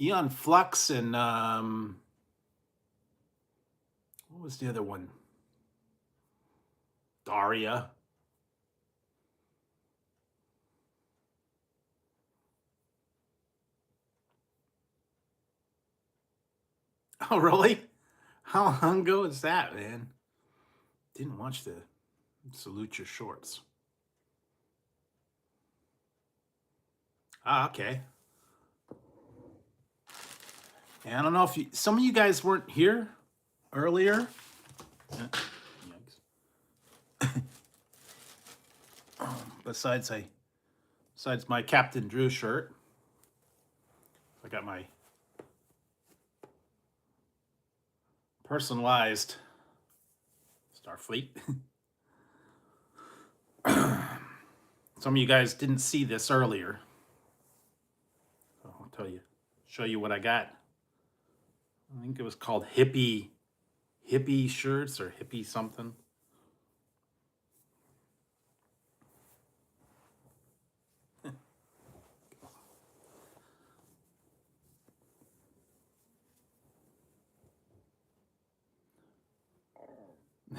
Eon Flux and, what was the other one? Daria. Oh, really? How long ago is that, man? Didn't watch the Salute Your Shorts. Ah, okay. And I don't know if some of you guys weren't here earlier. Besides my Captain Drew shirt, I got my personalized Starfleet. Some of you guys didn't see this earlier, so I'll show you what I got. I think it was called hippie shirts or hippie something.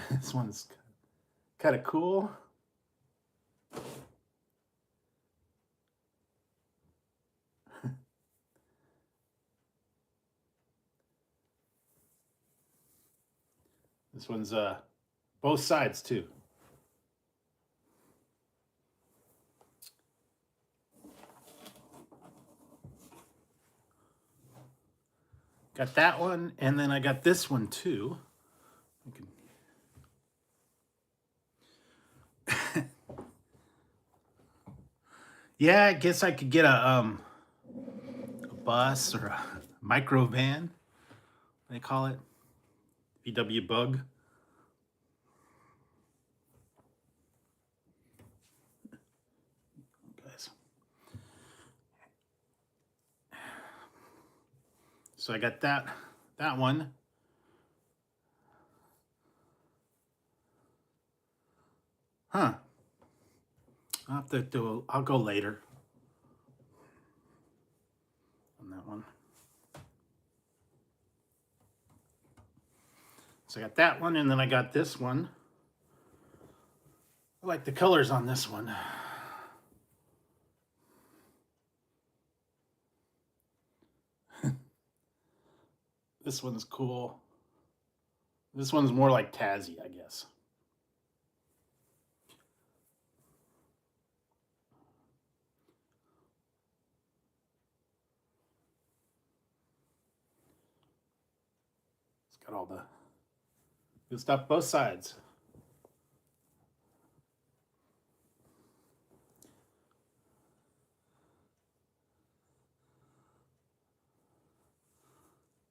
This one's kind of cool. This one's both sides too. Got that one, and then I got this one too. Yeah, I guess I could get a bus or a micro van, they call it. VW Bug. Guys. So I got that one. Huh. I'll have to I'll go later on that one. So I got that one, and then I got this one. I like the colors on this one. This one's cool. This one's more like Tazzy, I guess. It's got all the good stuff, both sides.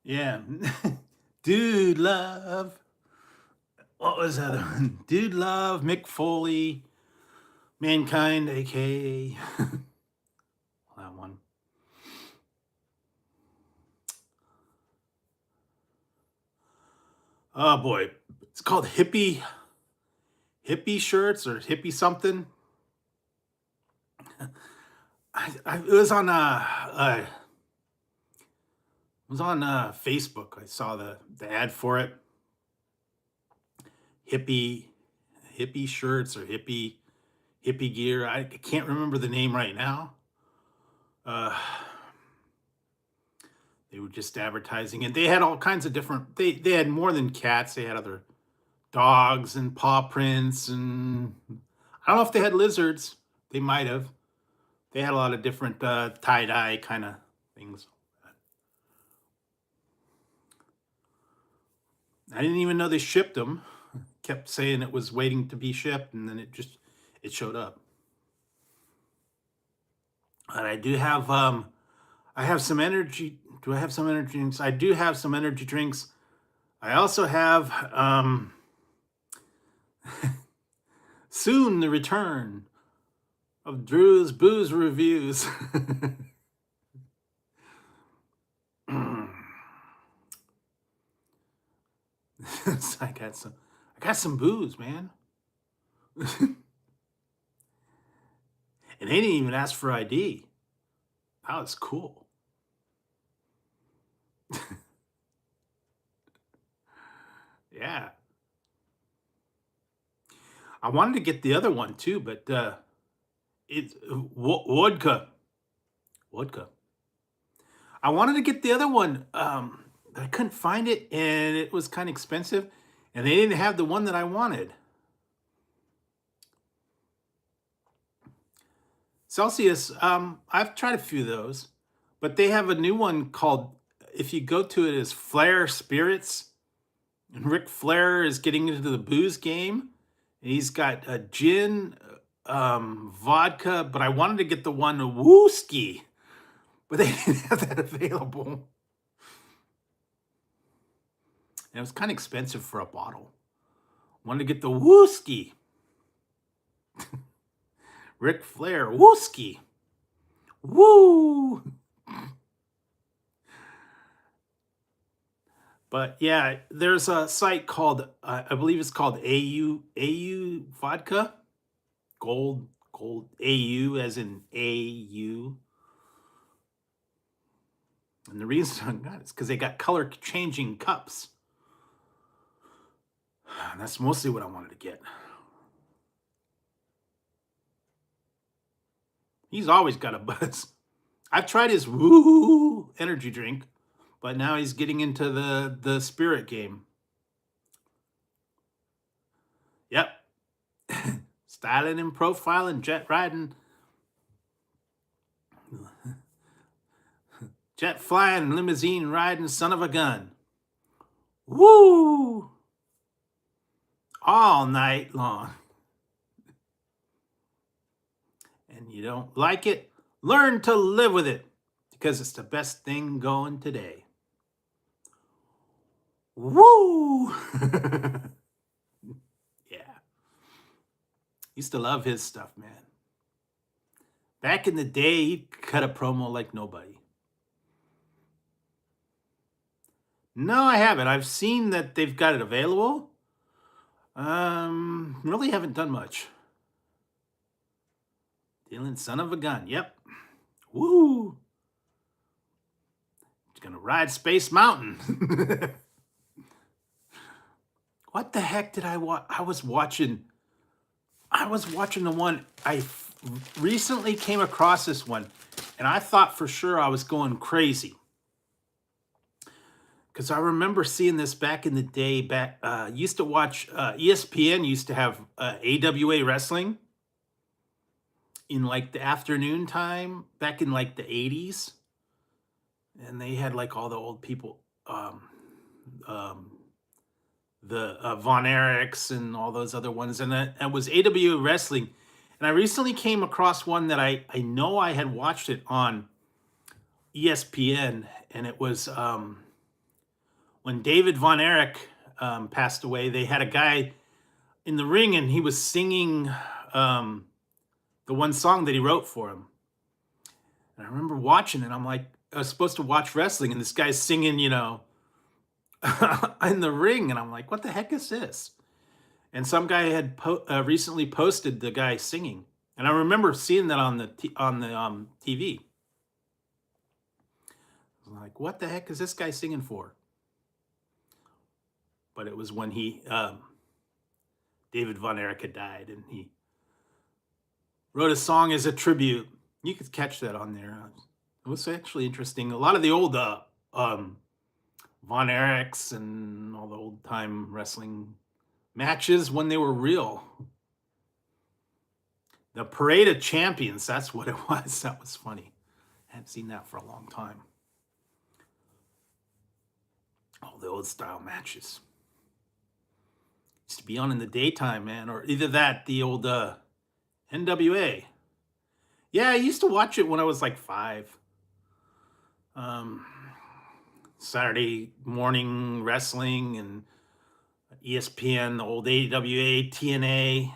Yeah. Dude Love. What was that other one? Dude Love, Mick Foley, Mankind, aka that one. Oh boy. It's called hippie shirts or hippie something. It was on Facebook. I saw the ad for it. Hippie shirts or hippie gear. I can't remember the name right now. They were just advertising, and they had all kinds of different. They had more than cats. They had other dogs and paw prints, and I don't know if they had lizards. They might have. They had a lot of different tie-dye kind of things. I didn't even know they shipped them. Kept saying it was waiting to be shipped, and then it showed up. And I do have I have some energy. Do I have some energy drinks? I do have some energy drinks. I also have soon the return of Drew's Booze Reviews. I got some booze, man. And they didn't even ask for ID. That was cool. Yeah. I wanted to get the other one too, but it's vodka. Vodka. I wanted to get the other one. I couldn't find it, and it was kind of expensive, and they didn't have the one that I wanted. Celsius, I've tried a few of those, but they have a new one called, if you go to it, is Flair Spirits. And Ric Flair is getting into the booze game. He's got a gin, vodka, but I wanted to get the one wooski, but they didn't have that available. And it was kind of expensive for a bottle. Wanted to get the wooski. Ric Flair, wooski. Woo! But yeah, there's a site called, I believe it's called AU Vodka. Gold AU as in AU. And the reason I got it is because they got color changing cups. That's mostly what I wanted to get. He's always got a buzz. I've tried his woo energy drink, but now he's getting into the spirit game. Yep. Styling and profiling, jet riding, jet flying, limousine riding, son of a gun. Woo! All night long. And you don't like it? Learn to live with it, because it's the best thing going today. Woo! Yeah. Used to love his stuff, man. Back in the day, he cut a promo like nobody. No, I haven't. I've seen that they've got it available. Really haven't done much. Dylan, son of a gun. Yep. Woo! He's gonna ride Space Mountain. What the heck did I watch? I was watching the one. Recently came across this one, and I thought for sure I was going crazy. Because I remember seeing this back in the day. Used to watch ESPN used to have AWA wrestling in like the afternoon time back in like the 80s, and they had like all the old people, the Von Erichs and all those other ones, and it was AWA wrestling. And I recently came across one that I know I had watched it on ESPN, and it was when David Von Erich passed away. They had a guy in the ring, and he was singing the one song that he wrote for him. And I remember watching it. I'm like, I was supposed to watch wrestling, and this guy's singing, in the ring, and I'm like, what the heck is this? And some guy had recently posted the guy singing, and I remember seeing that on the TV. I was like, what the heck is this guy singing for? But it was when David Von Erich had died, and he wrote a song as a tribute. You could catch that on there. It was actually interesting. A lot of the old Von Erichs and all the old time wrestling matches when they were real. The Parade of Champions, that's what it was. That was funny. I hadn't seen that for a long time. All the old style matches. Used to be on in the daytime, man, or either that, the old NWA. Yeah, I used to watch it when I was like 5. Saturday morning wrestling and ESPN, the old AWA, TNA.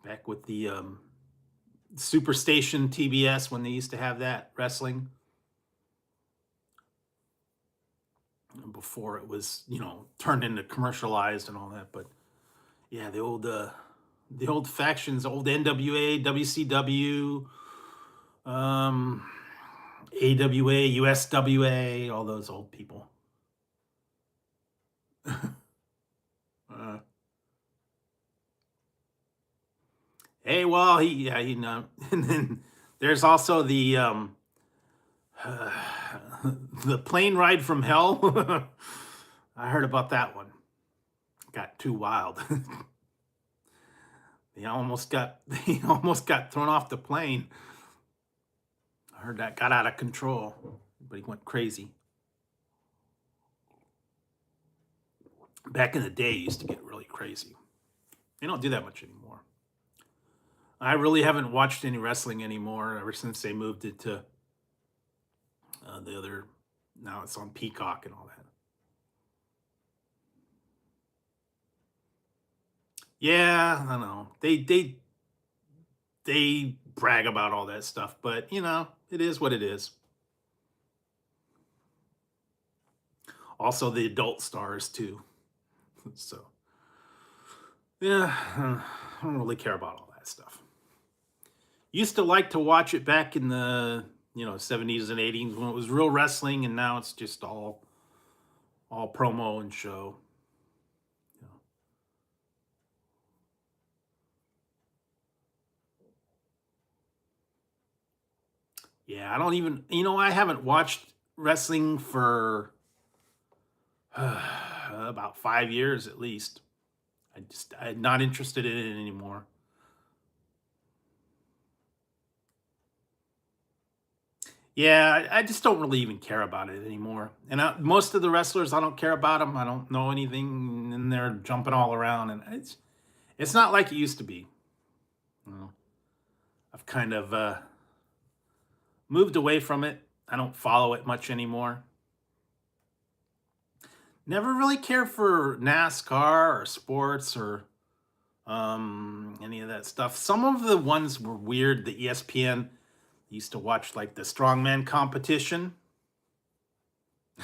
Back with the Superstation TBS when they used to have that wrestling. Before it was, turned into commercialized and all that. But yeah, the old factions, old NWA, WCW, AWA, USWA, all those old people. Hey, well, and then there's also the the plane ride from hell. I heard about that one. Got too wild. They almost got thrown off the plane. I heard that got out of control, but he went crazy. Back in the day, he used to get really crazy. They don't do that much anymore. I really haven't watched any wrestling anymore ever since they moved it to the other. Now it's on Peacock and all that. Yeah, I know. They brag about all that stuff, but it is what it is. Also, the adult stars too. So, yeah, I don't really care about all that stuff. Used to like to watch it back in the 70s and 80s when it was real wrestling, and now it's just all promo and show. Yeah, I don't even, I haven't watched wrestling for about 5 years at least. I'm not interested in it anymore. Yeah, I just don't really even care about it anymore. And most of the wrestlers, I don't care about them. I don't know anything, and they're jumping all around, and it's not like it used to be. You know, I've kind of moved away from it. I don't follow it much anymore. Never really cared for NASCAR or sports or any of that stuff. Some of the ones were weird. The ESPN used to watch like the strongman competition.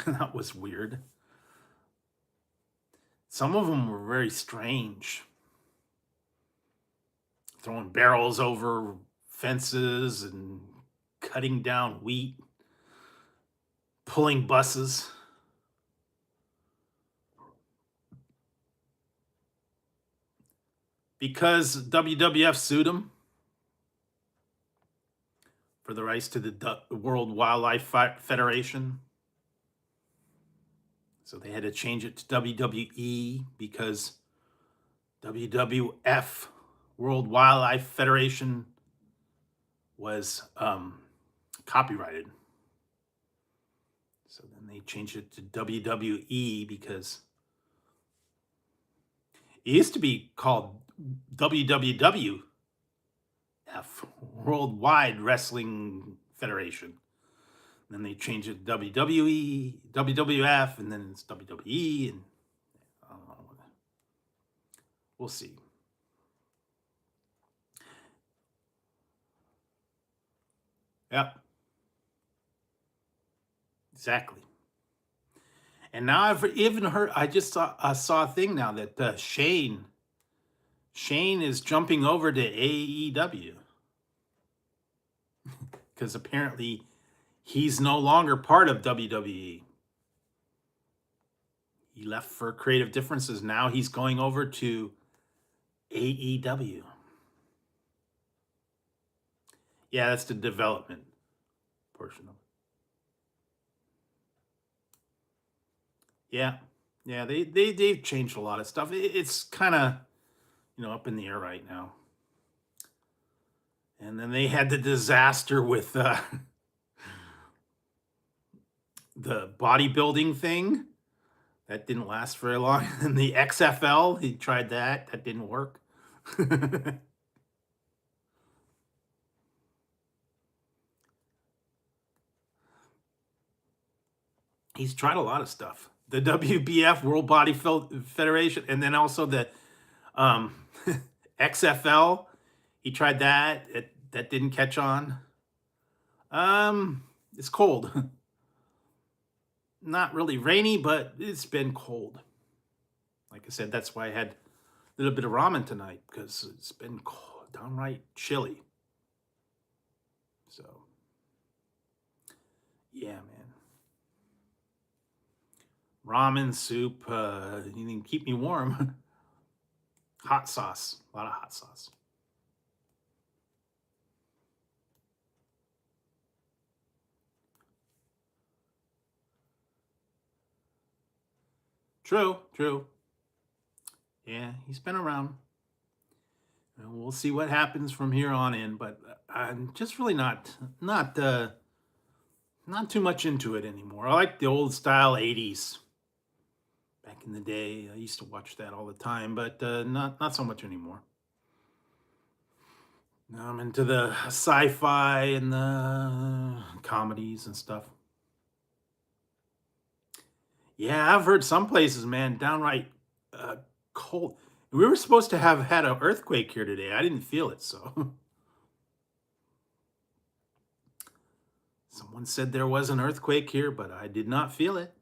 That was weird. Some of them were very strange. Throwing barrels over fences and cutting down wheat, pulling buses. Because WWF sued them for the rights to the World Wildlife Federation. So they had to change it to WWE because WWF, World Wildlife Federation, was copyrighted. So then they changed it to WWE because it used to be called WWWF, Worldwide Wrestling Federation. Then they changed it to WWE, WWF, and then it's WWE, and I don't know. We'll see. Yep. Exactly. And now I've even heard. I saw a thing now that Shane is jumping over to AEW because apparently he's no longer part of WWE. He left for creative differences. Now he's going over to AEW. Yeah, that's the development portion of it. Yeah, yeah, they've changed a lot of stuff. It's kind of up in the air right now. And then they had the disaster with the bodybuilding thing that didn't last very long. And the XFL, he tried that didn't work. He's tried a lot of stuff. The WBF, World Body Federation, and then also the um, XFL. He tried that. That didn't catch on. It's cold. Not really rainy, but it's been cold. Like I said, that's why I had a little bit of ramen tonight because it's been cold, downright chilly. So, yeah, man. Ramen soup, you can keep me warm. Hot sauce, a lot of hot sauce. True, true. Yeah, he's been around. And we'll see what happens from here on in, but I'm just really not too much into it anymore. I like the old style 80s. Back in the day, I used to watch that all the time, but not so much anymore. Now I'm into the sci-fi and the comedies and stuff. Yeah, I've heard some places, man, downright cold. We were supposed to have had an earthquake here today. I didn't feel it, so someone said there was an earthquake here, but I did not feel it.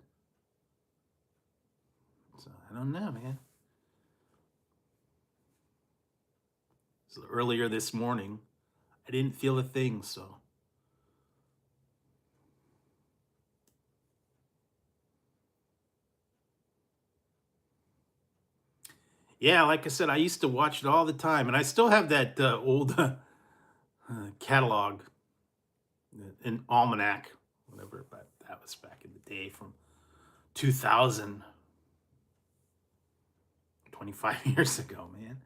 So I don't know, man. So earlier this morning, I didn't feel a thing, so yeah, like I said, I used to watch it all the time, and I still have that old catalog. an almanac, whatever, but that was back in the day from 2000, 25 years ago, man.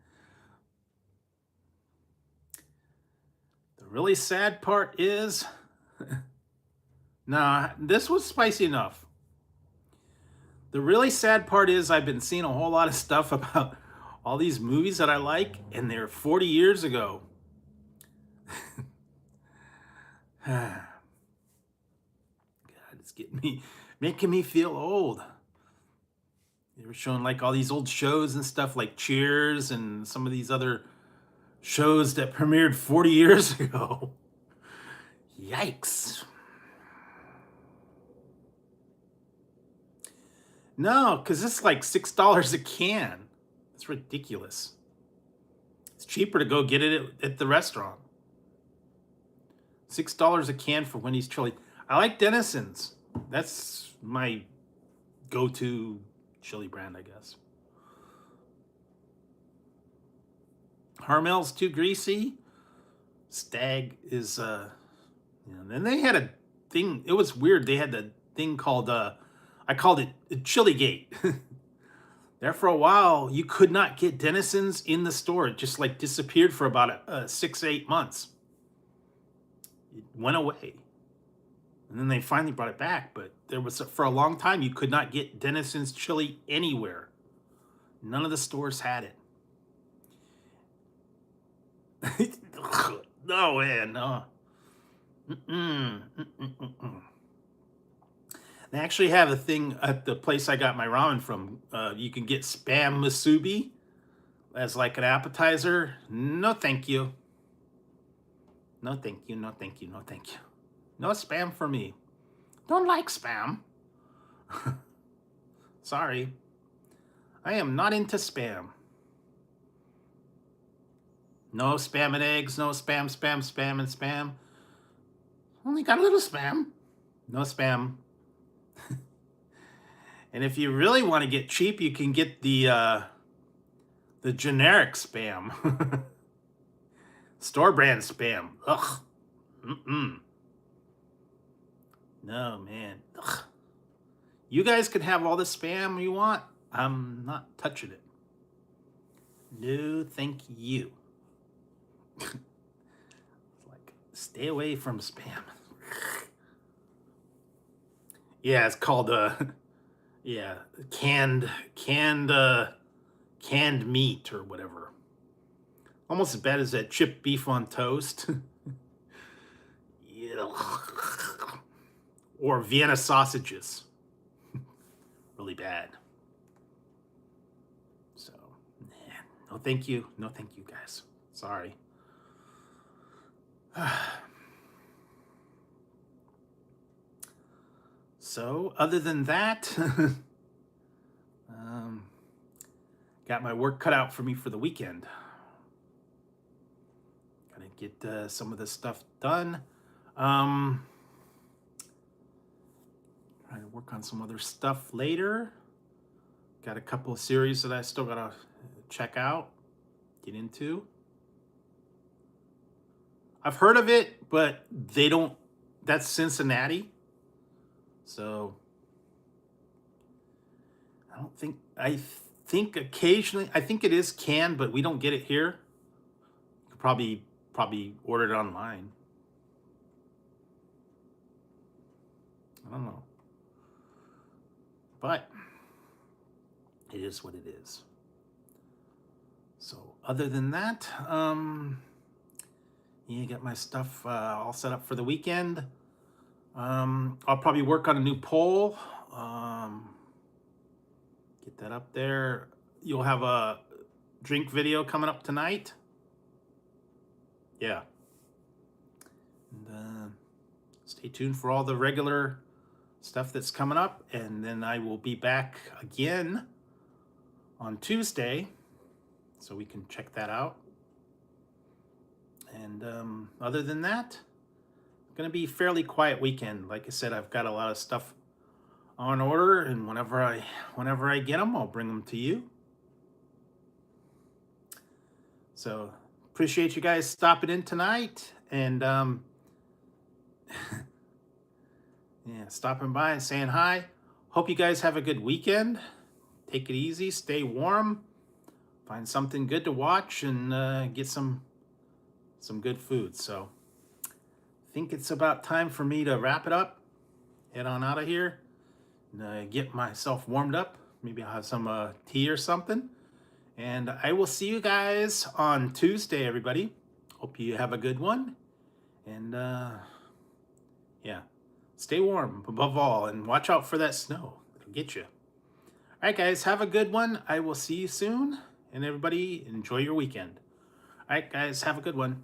The really sad part is, nah, this was spicy enough. The really sad part is I've been seeing a whole lot of stuff about all these movies that I like, and they're 40 years ago. God, it's making me feel old. They were showing like all these old shows and stuff like Cheers and some of these other shows that premiered 40 years ago. Yikes. No, because it's like $6 a can. It's ridiculous. It's cheaper to go get it at the restaurant. $6 a can for Wendy's chili. I like Denison's. That's my go-to chili brand, I guess. Harmel's too greasy. Stag is, then they had a thing. It was weird. They had the thing called, I called it Chili Gate. There for a while, you could not get Denison's in the store. It just like disappeared for about 6 to 8 months. It went away. And then they finally brought it back. But there was, for a long time, you could not get Denison's chili anywhere. None of the stores had it. No, man, no. They actually have a thing at the place I got my ramen from. You can get Spam musubi as like an appetizer. No, thank you. No, thank you. No, thank you. No, thank you. No Spam for me. Don't like Spam. Sorry. I am not into Spam. No Spam and eggs. No Spam, Spam, Spam, and Spam. Only got a little Spam. No Spam. And if you really want to get cheap, you can get the generic Spam. Store brand Spam. Ugh. No, man. Ugh. You guys can have all the Spam you want. I'm not touching it. No, thank you. Like, stay away from Spam. Yeah, it's called yeah, canned meat or whatever. Almost as bad as that chipped beef on toast. Yeah. Or Vienna sausages. Really bad. So, no thank you. No thank you, guys. Sorry. So, other than that, got my work cut out for me for the weekend. Gotta get some of this stuff done. Trying to work on some other stuff later. Got a couple of series that I still gotta check out, get into. I've heard of it, but they don't. That's Cincinnati. So I think occasionally, I think it is canned, but we don't get it here. You could probably order it online. I don't know. But it is what it is. So other than that, yeah, got my stuff all set up for the weekend. I'll probably work on a new poll. Get that up there. You'll have a drink video coming up tonight. Yeah. And stay tuned for all the regular stuff that's coming up. And then I will be back again on Tuesday, so we can check that out. And other than that, going to be a fairly quiet weekend. Like I said, I've got a lot of stuff on order, and whenever I get them, I'll bring them to you. So appreciate you guys stopping in tonight, and Yeah, stopping by and saying hi. Hope you guys have a good weekend. Take it easy, stay warm, find something good to watch, and get some good food. So I think it's about time for me to wrap it up, head on out of here, and get myself warmed up. Maybe I'll have some tea or something. And I will see you guys on Tuesday, everybody. Hope you have a good one. And yeah, stay warm above all, and watch out for that snow. It'll get you. All right, guys, have a good one. I will see you soon. And everybody, enjoy your weekend. All right, guys, have a good one.